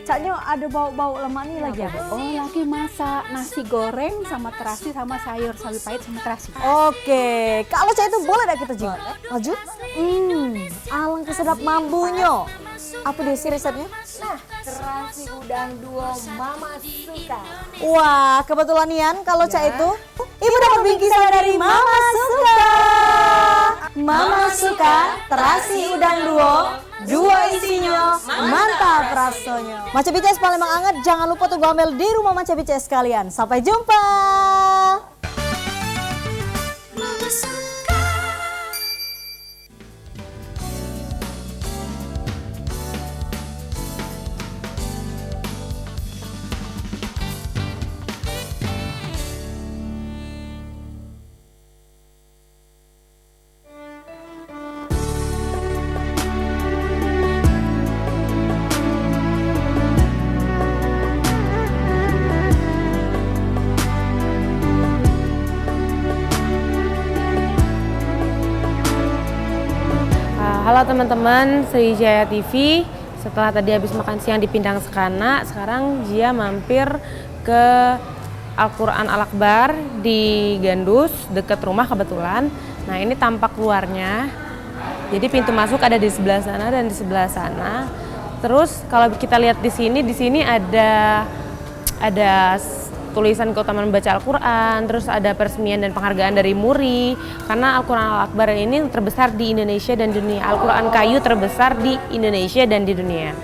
Speaker 2: Caknya ada bau-bau lemak nih lagi ya?
Speaker 5: Oh, lagi masak nasi goreng sama terasi sama sayur sawi pahit sama terasi.
Speaker 2: Oke, kalau cah itu boleh dah kita jual. Maju. Alangkah sedap mambunya. Apa dia sih resepnya?
Speaker 3: Nah, terasi udang duo Mama Suka.
Speaker 2: Wah, kebetulan Nian kalau cah itu ibu dapat bingkisan dari Mama Suka. Mama Suka, terasi udang duo isinya mantap rasanya. Maca BCS Palembang anget, jangan lupa tunggu Amel di rumah Maca BCS sekalian. Sampai jumpa.
Speaker 1: Halo teman-teman Sriwijaya TV, setelah tadi habis makan siang di Pindang Sekana, sekarang Jia mampir ke Al-Quran Al-Akbar di Gandus, dekat rumah kebetulan. Nah ini tampak luarnya, jadi pintu masuk ada di sebelah sana dan di sebelah sana. Terus kalau kita lihat di sini ada tulisan keutamaan membaca Al-Quran, terus ada peresmian dan penghargaan dari MURI, karena Al-Quran Al-Akbar ini terbesar di Indonesia dan dunia. Al-Quran kayu terbesar di Indonesia dan di dunia.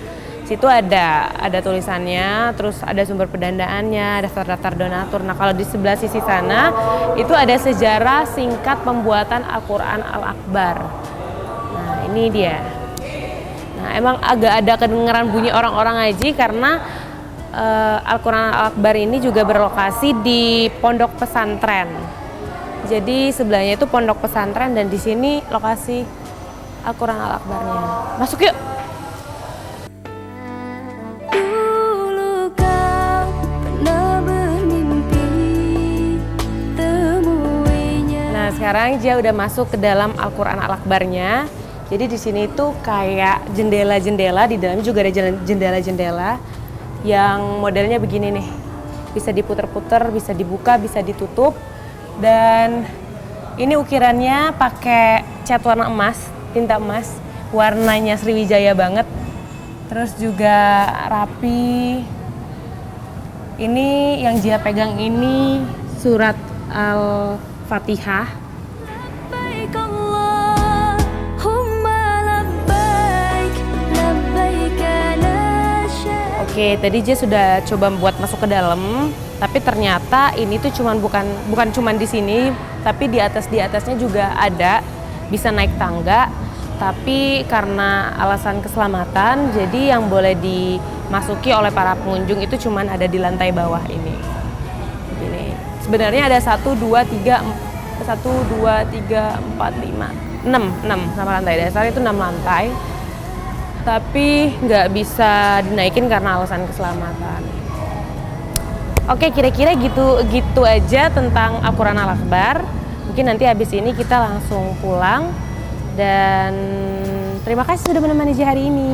Speaker 1: Situ ada tulisannya, terus ada sumber pendandaannya, daftar-daftar donatur. Nah kalau di sebelah sisi sana, itu ada sejarah singkat pembuatan Al-Quran Al-Akbar. Nah ini dia. Nah emang agak ada kedengeran bunyi orang-orang ngaji karena Al-Quran Al-Akbar ini juga berlokasi di pondok pesantren. Jadi sebelahnya itu pondok pesantren dan di sini lokasi Al-Quran Al-Akbarnya. Masuk yuk.
Speaker 4: Dulu kau pernah bermimpi temuinya.
Speaker 1: Nah sekarang Jia udah masuk ke dalam Al-Quran Al-Akbarnya. Jadi di sini tuh kayak jendela-jendela, di dalamnya juga ada jendela-jendela yang modelnya begini nih, bisa diputer-puter, bisa dibuka, bisa ditutup, dan ini ukirannya pakai cat warna emas, tinta emas, warnanya Sriwijaya banget, terus juga rapi. Ini yang Jia pegang ini surat Al-Fatihah. Oke, tadi Jia sudah coba buat masuk ke dalam, tapi ternyata ini tuh bukan cuman di sini, tapi di atasnya juga ada, bisa naik tangga. Tapi karena alasan keselamatan, jadi yang boleh dimasuki oleh para pengunjung itu cuman ada di lantai bawah ini. Begini. Sebenarnya ada 1, 2, 3, 4, 5, 6 sama lantai dasar itu 6 lantai. Tapi nggak bisa dinaikin karena alasan keselamatan. Oke, kira-kira gitu aja tentang Al-Quran Al-Akbar. Mungkin nanti habis ini kita langsung pulang. Dan terima kasih sudah menemani Jia hari ini.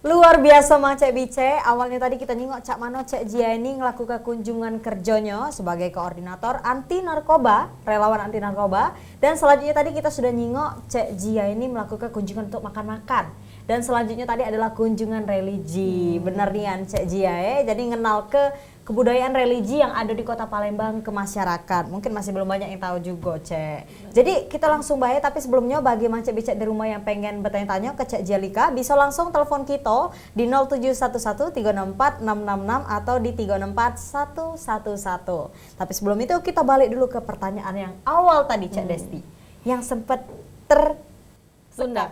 Speaker 2: Luar biasa Mang Cek Bice. Awalnya tadi kita nyingok Cak Mano Cek Jia ini ngelakukan kunjungan kerjanya sebagai koordinator anti narkoba, relawan anti narkoba. Dan selanjutnya tadi kita sudah nyingok Cek Jia ini melakukan kunjungan untuk makan-makan. Dan selanjutnya tadi adalah kunjungan religi. Bener nih Cek Jia ya. Jadi ngenal ke kebudayaan religi yang ada di Kota Palembang ke masyarakat. Mungkin masih belum banyak yang tahu juga, Cek. Jadi kita langsung bahaya, tapi sebelumnya bagi Mang Cek Bice di rumah yang pengen bertanya-tanya ke Cek Jalika, bisa langsung telepon kita di 0711 364 666 atau di 364 111. Tapi sebelum itu kita balik dulu ke pertanyaan yang awal tadi, Cek Desti. Yang sempat tertunda.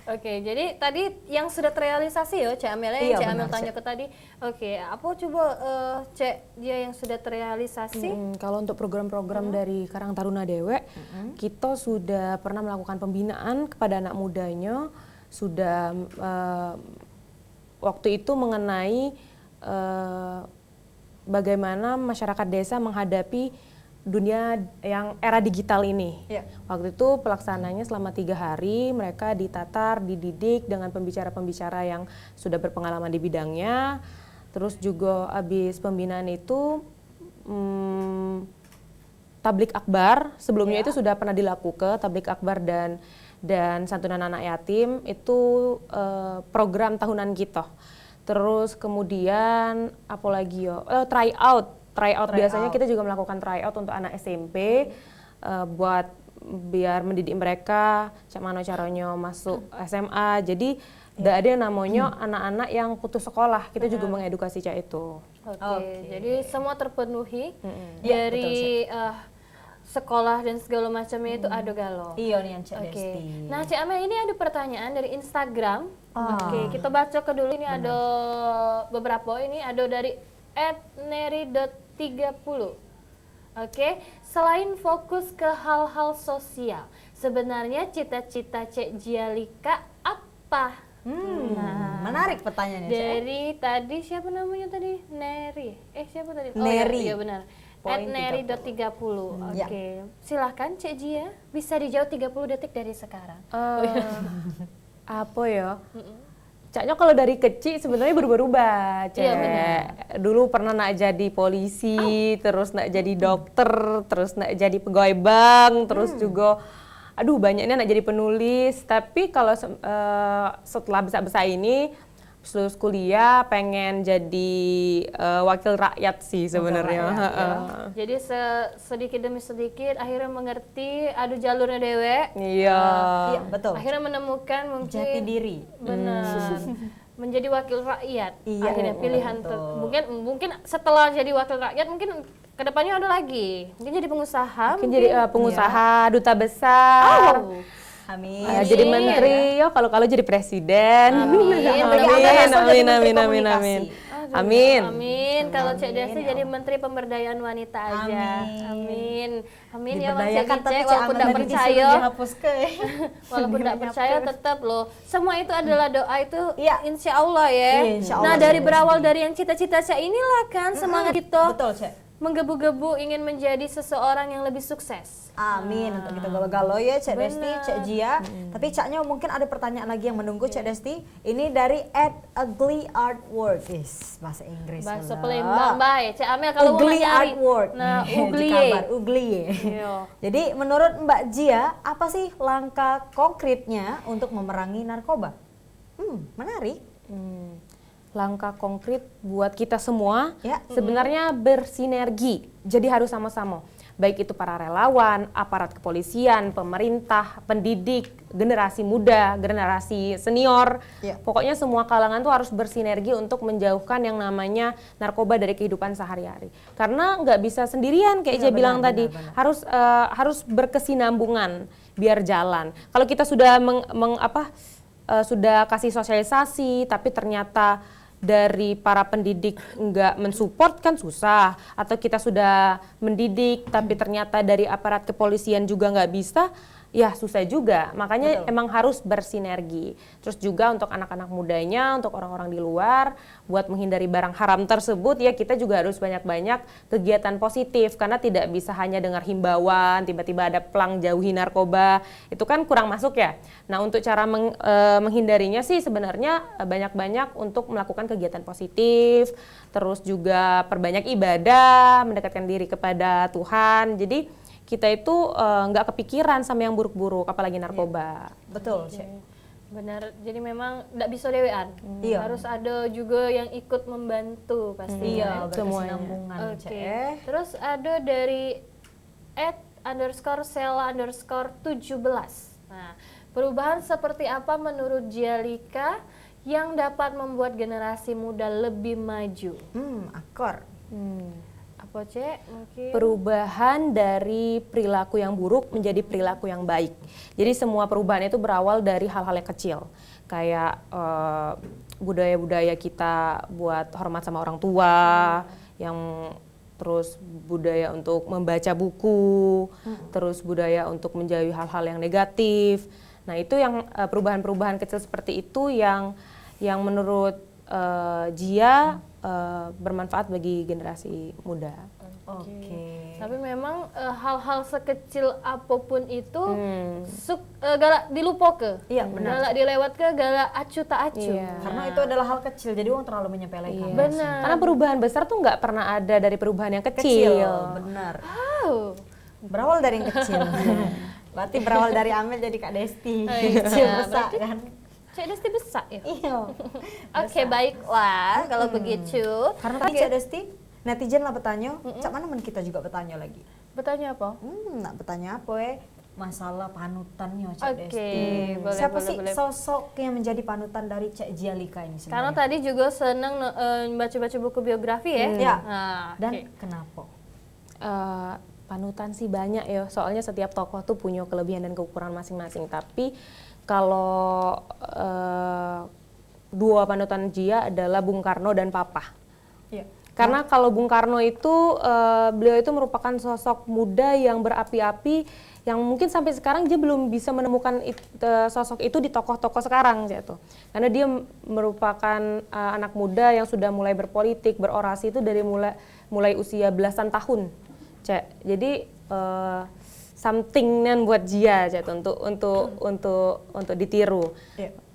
Speaker 6: Oke, jadi tadi yang sudah terrealisasi ya Cek Amel, yang Cek Amel tanya ke tadi. Oke, apa coba Cek dia yang sudah terrealisasi?
Speaker 3: Kalau untuk program-program dari Karang Taruna Dewek, kita sudah pernah melakukan pembinaan kepada anak mudanya, sudah waktu itu mengenai bagaimana masyarakat desa menghadapi dunia yang era digital ini. Waktu itu pelaksananya selama 3 hari, mereka ditatar, dididik dengan pembicara-pembicara yang sudah berpengalaman di bidangnya. Terus juga habis pembinaan itu tablik akbar, sebelumnya itu sudah pernah dilakukan tablik akbar dan santunan anak yatim, itu program tahunan kita. Terus kemudian apalagi tryout biasanya kita juga melakukan tryout untuk anak SMP buat biar mendidik mereka mana caranya masuk SMA. Jadi tidak ada yang namanya anak-anak yang putus sekolah, kita juga mengedukasi Cak itu.
Speaker 6: Jadi semua terpenuhi dari sekolah dan segala macamnya itu ada galo.
Speaker 2: Iya nih yang Cak Desti.
Speaker 6: Nah Cak Amel, ini ada pertanyaan dari Instagram. Kita baca ke dulu, ini ada beberapa, ini ada dari @neri.30. Selain fokus ke hal-hal sosial, sebenarnya cita-cita Cek Jalika apa?
Speaker 2: Menarik pertanyaannya.
Speaker 6: Dari tadi siapa namanya tadi? Neri. Siapa tadi?
Speaker 2: Neri.
Speaker 6: Iya benar. @neri.30. Silahkan Cek Jia, bisa dijawab 30 detik dari sekarang.
Speaker 3: Apa ya? Caknya kalau dari kecil sebenarnya berubah-ubah, Cek. Dulu pernah nak jadi polisi, terus nak jadi dokter, terus nak jadi pegawai bank, terus juga banyaknya nak jadi penulis. Tapi kalau setelah besar-besar ini, lulus kuliah pengen jadi wakil rakyat sih sebenarnya.
Speaker 6: Jadi sedikit demi sedikit akhirnya mengerti ada jalurnya dewek.
Speaker 3: Iya,
Speaker 2: betul.
Speaker 6: Akhirnya menemukan mungkin
Speaker 2: jati diri.
Speaker 6: Benar. Menjadi wakil rakyat. Akhirnya pilihan mungkin setelah jadi wakil rakyat mungkin kedepannya ada lagi. Mungkin jadi pengusaha.
Speaker 3: Mungkin jadi pengusaha, duta besar.
Speaker 2: Amin.
Speaker 3: Jadi menteri, kalau jadi presiden.
Speaker 6: Amin. Kalau Cek Desti jadi menteri pemberdayaan wanita aja. Amin ya Mas Cek Bice, walaupun tidak percaya. Walaupun tidak percaya tetap loh. Semua itu adalah doa itu insya Allah ya. Nah dari berawal dari yang cita-cita Cek inilah kan semangat kita.
Speaker 2: Betul Cek.
Speaker 6: Menggebu-gebu ingin menjadi seseorang yang lebih sukses.
Speaker 2: Amin. Untuk kita galau-galau ya Cek Desti, Cek Jia. Tapi Caknya mungkin ada pertanyaan lagi yang menunggu Cek Desti. Ini dari @uglyartwork. Bahasa Inggris.
Speaker 6: Bahasa Palembang baik. Cek Amel kalau mau
Speaker 2: Ugly
Speaker 6: nyari.
Speaker 2: Artwork.
Speaker 6: Nah,
Speaker 2: ugly. Jadi menurut Mbak Jia, apa sih langkah konkretnya untuk memerangi narkoba? Menarik.
Speaker 3: Langkah konkret buat kita semua sebenarnya bersinergi, jadi harus sama-sama. baik itu para relawan, aparat kepolisian, pemerintah, pendidik, generasi muda, generasi senior. Pokoknya semua kalangan tuh harus bersinergi untuk menjauhkan yang namanya narkoba dari kehidupan sehari-hari. Karena nggak bisa sendirian kayak Ija bilang tadi, harus berkesinambungan biar jalan. Kalau kita sudah sudah kasih sosialisasi tapi ternyata dari para pendidik nggak mensupport kan susah, atau kita sudah mendidik tapi ternyata dari aparat kepolisian juga nggak bisa, ya susah juga. Makanya emang harus bersinergi. Terus juga untuk anak-anak mudanya, untuk orang-orang di luar, buat menghindari barang haram tersebut, ya kita juga harus banyak-banyak kegiatan positif, karena tidak bisa hanya dengar himbauan, tiba-tiba ada pelang jauhi narkoba, itu kan kurang masuk ya. Nah, untuk cara menghindarinya sih sebenarnya banyak-banyak untuk melakukan kegiatan positif, terus juga perbanyak ibadah, mendekatkan diri kepada Tuhan. Jadi kita itu nggak kepikiran sama yang buruk-buruk, apalagi narkoba.
Speaker 2: Betul, Cek.
Speaker 6: Benar, jadi memang nggak bisa dewean. Harus ada juga yang ikut membantu pasti.
Speaker 2: Berkesinambungan, Cek.
Speaker 6: Terus ada dari @_sela_17. Nah, perubahan seperti apa menurut Jialika yang dapat membuat generasi muda lebih maju?
Speaker 2: Akor.
Speaker 6: Apa Cek? Mungkin
Speaker 3: Perubahan dari perilaku yang buruk menjadi perilaku yang baik. Jadi semua perubahan itu berawal dari hal-hal yang kecil, kayak budaya-budaya kita buat hormat sama orang tua, yang terus budaya untuk membaca buku, terus budaya untuk menjauhi hal-hal yang negatif. Nah, itu yang perubahan-perubahan kecil seperti itu yang menurut Jia bermanfaat bagi generasi muda.
Speaker 6: Tapi memang hal-hal sekecil apapun itu galak dilupa ke. Galak dilewat ke, galak acu tak acu.
Speaker 2: Karena itu adalah hal kecil, jadi orang terlalu menyepelekan.
Speaker 6: Benar.
Speaker 3: Karena perubahan besar tuh nggak pernah ada dari perubahan yang kecil.
Speaker 2: Benar. Berawal dari yang kecil. Berarti berawal dari Amel jadi Kak Desti. Kecil besar kan.
Speaker 6: Cek Desti besar ya?
Speaker 2: Iya.
Speaker 6: Oke, baiklah kalau begitu.
Speaker 2: Karena tadi Cak Desti, netizen lah bertanya, Cak mana men kita juga bertanya lagi.
Speaker 6: Bertanya apa?
Speaker 2: Nak bertanya apa masalah panutannya Cak Desti.
Speaker 6: Boleh,
Speaker 2: Siapa
Speaker 6: boleh,
Speaker 2: sih
Speaker 6: boleh.
Speaker 2: sosok yang menjadi panutan dari Cak Jialika ini sebenarnya?
Speaker 6: Karena tadi juga senang baca-baca buku biografi ya.
Speaker 2: Ya.
Speaker 6: Nah,
Speaker 2: Dan kenapa?
Speaker 3: Panutan sih banyak ya, soalnya setiap tokoh tuh punya kelebihan dan kekurangan masing-masing. Tapi kalau dua panutan Jia adalah Bung Karno dan Papa. Karena kalau Bung Karno itu beliau itu merupakan sosok muda yang berapi-api, yang mungkin sampai sekarang dia belum bisa menemukan sosok itu di tokoh-tokoh sekarang gitu. Karena dia merupakan anak muda yang sudah mulai berpolitik, berorasi itu dari mulai usia belasan tahun. Jadi something buat Jia untuk ditiru.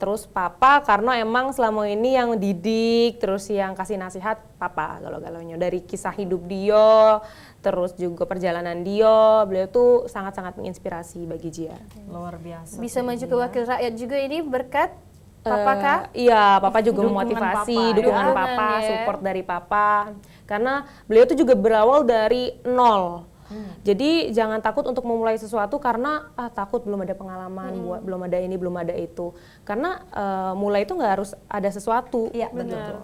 Speaker 3: Terus Papa karena emang selama ini yang didik, terus yang kasih nasihat Papa galau-galaunya, dari kisah hidup dia, terus juga perjalanan dia, beliau tuh sangat-sangat menginspirasi bagi Jia.
Speaker 2: Luar biasa.
Speaker 6: Bisa maju ke wakil rakyat juga ini berkat Papa kah?
Speaker 3: Iya, Papa juga memotivasi, dukungan Papa, support dari Papa. Karena beliau tuh juga berawal dari nol. Jadi jangan takut untuk memulai sesuatu karena takut belum ada pengalaman, belum ada ini, belum ada itu. Karena mulai itu nggak harus ada sesuatu.
Speaker 2: Iya,
Speaker 6: benar.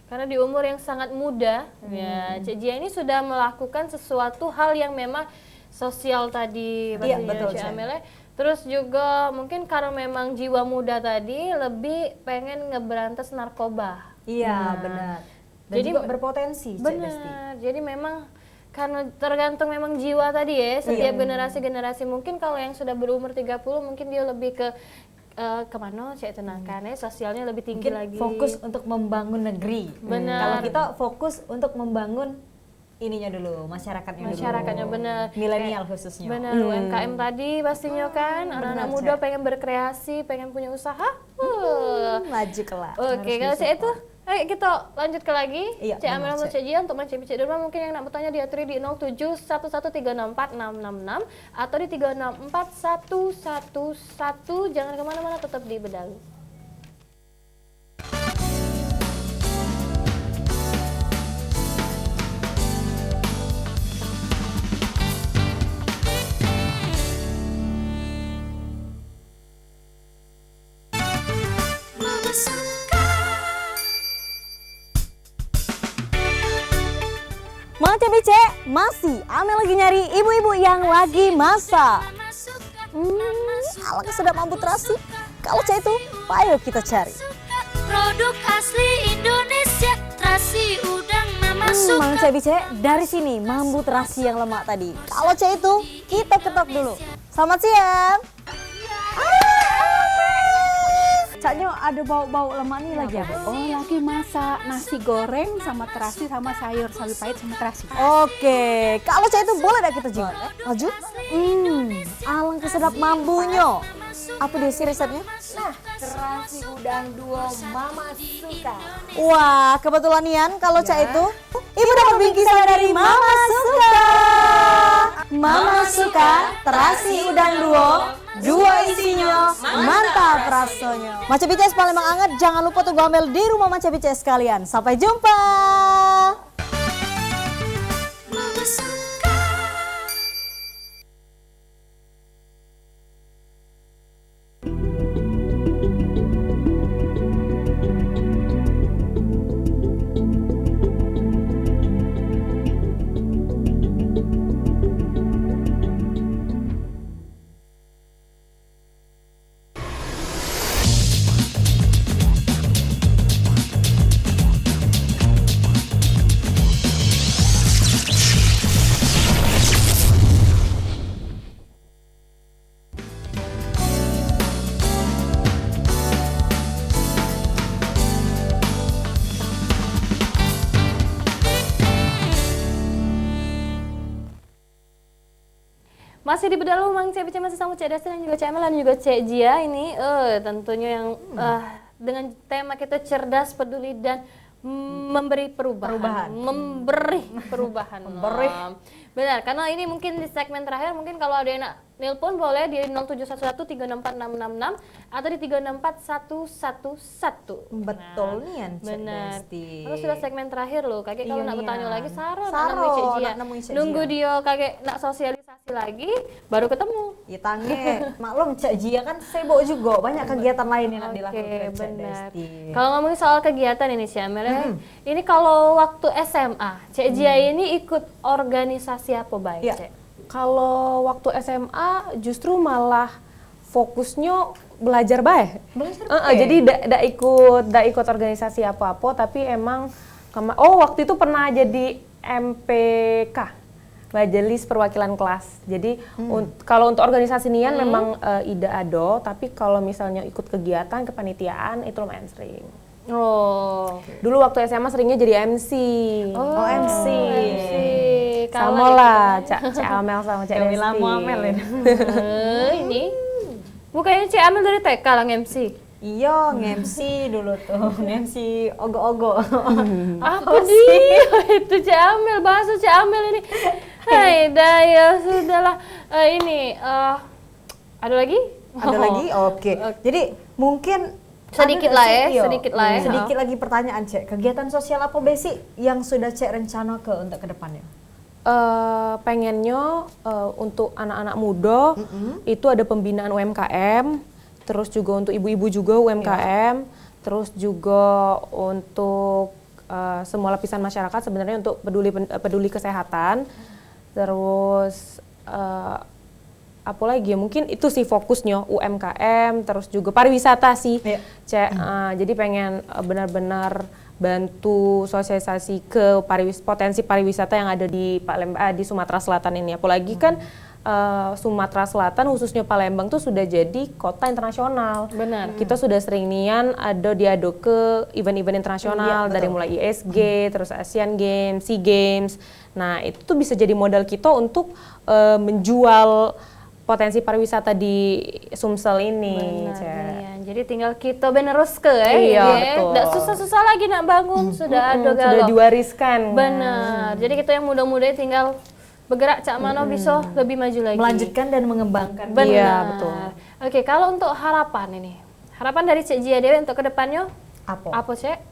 Speaker 6: Karena di umur yang sangat muda, ya Cik Jia ini sudah melakukan sesuatu hal yang memang sosial tadi,
Speaker 2: betul,
Speaker 6: Cik Amel. Terus juga mungkin karena memang jiwa muda tadi lebih pengen ngeberantas narkoba.
Speaker 2: Iya, benar. Dan
Speaker 6: Jadi
Speaker 2: juga berpotensi, Cik Desti.
Speaker 6: benar. Jadi memang karena tergantung memang jiwa tadi ya, setiap generasi-generasi. Mungkin kalau yang sudah berumur 30 mungkin dia lebih ke kemana Cik tenangkan ya, sosialnya lebih tinggi lagi.
Speaker 2: Fokus untuk membangun negeri.
Speaker 6: Benar.
Speaker 2: Kalau kita fokus untuk membangun ininya dulu, masyarakatnya dulu.
Speaker 6: Benar.
Speaker 2: Milenial khususnya.
Speaker 6: Benar, UMKM tadi pastinya kan, anak-anak muda pengen berkreasi, pengen punya usaha.
Speaker 2: Maju kelak.
Speaker 6: Oke, kalau Cik itu ayo kita lanjut ke lagi. Cik Amel sama
Speaker 2: Cik.
Speaker 6: Cik Jia untuk Cik Dirma mungkin yang nak bertanya diatur di 0711364666 atau di 364111. Jangan kemana-mana, tetap di Bedalu.
Speaker 2: Mang Cek masih Amel lagi nyari ibu-ibu yang lagi masak. Alangkah sedap mampu terasi. Kalau Cek itu, ayo kita cari.
Speaker 4: Produk asli Indonesia, terasi udang mama suka.
Speaker 2: Mang Cek, dari sini mambu terasi yang lemak tadi. Kalau Cek itu, kita ketok dulu. Selamat siang. Caknya ada bau-bau lemak nih lagi ya?
Speaker 5: Oh, lagi masak nasi goreng sama terasi sama sayur sawi pahit sama terasi.
Speaker 2: Oke, kalau Cak itu boleh dah kita jual. Maju. Alangkah sedap mambunya. Apa dia sih resepnya?
Speaker 3: Nah, terasi udang duo Mama Suka.
Speaker 2: Wah, kebetulan Nian kalau Cak itu ibu dapat bingkisan dari Mama Suka. Mama Suka, terasi udang duo, dua isinya, mantap rasanya. Maca BCS Palembang anget, jangan lupa tunggu Amel di rumah Maca BCS sekalian. Sampai jumpa.
Speaker 4: Mama suka.
Speaker 6: Masih di Bedalu, Mang Cek masih sama Cek Desti dan juga Cek Amel dan juga Cek Jia. Ini tentunya yang dengan tema kita cerdas, peduli dan memberi perubahan. Memberi perubahan. Benar, karena ini mungkin di segmen terakhir, mungkin kalau ada yang nak nelpon boleh di 0711 364 666 atau di 364 111.
Speaker 2: Betul Nian, Cek
Speaker 6: Benar.
Speaker 2: Desti.
Speaker 6: Kalau sudah segmen terakhir loh, kakek kalau
Speaker 2: Iya,
Speaker 6: nak bertanya
Speaker 2: Nian.
Speaker 6: lagi Saro
Speaker 2: Saro,
Speaker 6: nak
Speaker 2: nemui Cek
Speaker 6: nunggu
Speaker 2: Jia.
Speaker 6: dia kakek nak sosialisasi lagi baru ketemu.
Speaker 2: Ya tange, maklum Cak Jia kan sibuk juga, banyak kegiatan lain yang nak dilakukan Cek
Speaker 6: benar.
Speaker 2: Desti.
Speaker 6: Kalau ngomongin soal kegiatan ini sih Amel, ini kalau waktu SMA, Cek Jia ini ikut organisasi apa baik,
Speaker 2: Iya.
Speaker 6: Cek?
Speaker 3: Kalau waktu SMA justru malah fokusnya belajar baik. Jadi tidak ikut organisasi apa-apa, tapi emang waktu itu pernah jadi MPK, Majelis Perwakilan Kelas. Jadi kalau untuk organisasi nian memang tidak ada, tapi kalau misalnya ikut kegiatan kepanitiaan itu lumayan sering.
Speaker 6: Oh.
Speaker 3: Dulu waktu SMA seringnya jadi MC.
Speaker 2: Oh, MC.
Speaker 3: Sama lah, Cak Amel sama Cak Desti.
Speaker 2: Amel ini.
Speaker 6: Ini bukannya Cek Amel dari TK lah MC.
Speaker 2: Iya, nge-MC dulu tuh, nge-MC ogo-ogo.
Speaker 6: Apa dia? Itu Cek Amel, bahasa Cek Amel ini. Hai, ya sudahlah. Ada lagi?
Speaker 2: Ada lagi? Oke. Jadi mungkin
Speaker 6: Sedikit lah ya, sedikit lah ya.
Speaker 2: Sedikit lagi pertanyaan Cek, kegiatan sosial apa basic yang sudah Cek rencana untuk kedepannya?
Speaker 3: Pengennya untuk anak-anak muda itu ada pembinaan UMKM, terus juga untuk ibu-ibu juga UMKM, terus juga untuk semua lapisan masyarakat sebenarnya untuk peduli kesehatan, terus apa lagi ya, mungkin itu sih fokusnya UMKM, terus juga pariwisata sih, Cek. Jadi pengen benar-benar bantu sosialisasi ke potensi pariwisata yang ada di di Sumatera Selatan ini. Apalagi kan Sumatera Selatan khususnya Palembang tuh sudah jadi kota internasional.
Speaker 6: Benar.
Speaker 3: Kita sudah sering nian diado ke event-event internasional dari mulai ISG, terus Asian Games, SEA Games. Nah itu tuh bisa jadi modal kita untuk menjual potensi pariwisata di Sumsel ini.
Speaker 6: Benar, jadi tinggal kita benerus ke
Speaker 3: betul.
Speaker 6: Nggak susah-susah lagi nak bangun, sudah ada galau.
Speaker 3: Sudah diwariskan.
Speaker 6: Benar, jadi kita yang muda-muda tinggal bergerak cak mana bisa lebih maju lagi.
Speaker 2: Melanjutkan dan mengembangkan.
Speaker 6: Benar.
Speaker 3: Iya, betul.
Speaker 6: Oke, kalau untuk harapan ini, harapan dari Cek Jia Dewi untuk kedepannya apa Cek?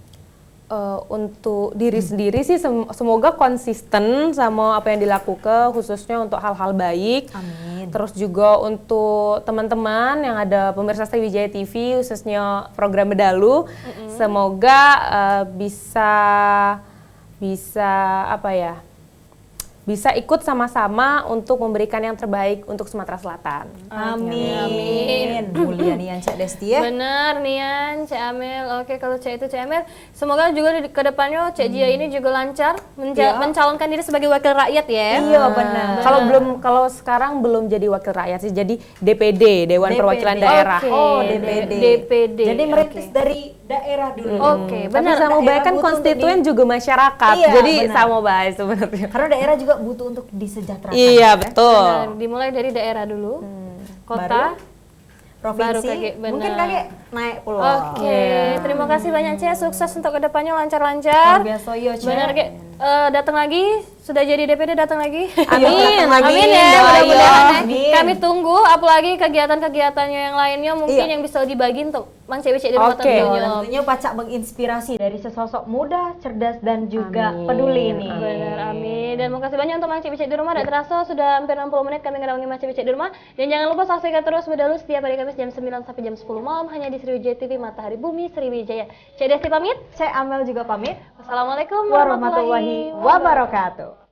Speaker 3: Untuk diri sendiri sih semoga konsisten sama apa yang dilakukan, khususnya untuk hal-hal baik.
Speaker 2: Amin.
Speaker 3: Terus juga untuk teman-teman yang ada pemirsa Sriwijaya TV khususnya program Bedalu, semoga bisa apa ya, bisa ikut sama-sama untuk memberikan yang terbaik untuk Sumatera Selatan.
Speaker 2: Amin. Mulia Nian Cek Desti ya.
Speaker 6: Bener Nian, Cek Amel. Oke, kalau Cek itu Cek Amel, semoga juga di kedepannya Cek Jia ini juga lancar mencalonkan diri sebagai wakil rakyat ya.
Speaker 2: Iya benar.
Speaker 3: Kalau sekarang belum jadi wakil rakyat sih, jadi DPD, Dewan Perwakilan Daerah.
Speaker 6: Oke.
Speaker 2: Oh, DPD.
Speaker 6: DPD.
Speaker 2: Jadi merintis dari daerah dulu.
Speaker 6: Oke,
Speaker 3: Tapi
Speaker 6: benar.
Speaker 3: sama baik kan
Speaker 2: butuh
Speaker 3: konstituen juga masyarakat,
Speaker 2: Iya,
Speaker 3: jadi
Speaker 2: benar.
Speaker 3: sama baik sebenarnya.
Speaker 2: Karena daerah juga butuh untuk disejahterakan.
Speaker 3: Iya betul.
Speaker 6: Benar, dimulai dari daerah dulu, kota, baru
Speaker 2: Provinsi,
Speaker 6: kakek, benar.
Speaker 2: mungkin kakek naik pulau.
Speaker 6: Oke, terima kasih banyak Cek, sukses untuk kedepannya
Speaker 2: Luar
Speaker 6: lancar-lancar.
Speaker 2: biasa yo, Cek.
Speaker 6: Benar Kek, datang lagi, sudah jadi DPD datang lagi.
Speaker 3: Amin,
Speaker 6: Amin ya,
Speaker 3: doain.
Speaker 6: mudah-mudahan ya.
Speaker 2: Amin.
Speaker 6: Kami tunggu, apalagi kegiatan-kegiatannya yang lainnya mungkin
Speaker 2: Iya.
Speaker 6: yang bisa dibagi untuk Mang Cewek-cewek di rumah
Speaker 3: Oke.
Speaker 6: tentunya.
Speaker 2: Tentunya Pacak menginspirasi dari sesosok muda, cerdas dan juga
Speaker 3: Amin.
Speaker 2: peduli ini.
Speaker 6: Benar, amin. Dan makasih banyak untuk Mang Cewek di rumah. Tak terasa sudah hampir 60 menit kami ngerawangin Mang Cewek di rumah. Dan jangan lupa saksikan terus Bedalu setiap hari Kamis jam 9 sampai jam 10 malam hanya di Sriwijaya TV Matahari Bumi Sriwijaya. Cek Desti pamit.
Speaker 2: Cek Amel juga pamit.
Speaker 6: Wassalamualaikum
Speaker 2: Warahmatullahi wabarakatuh.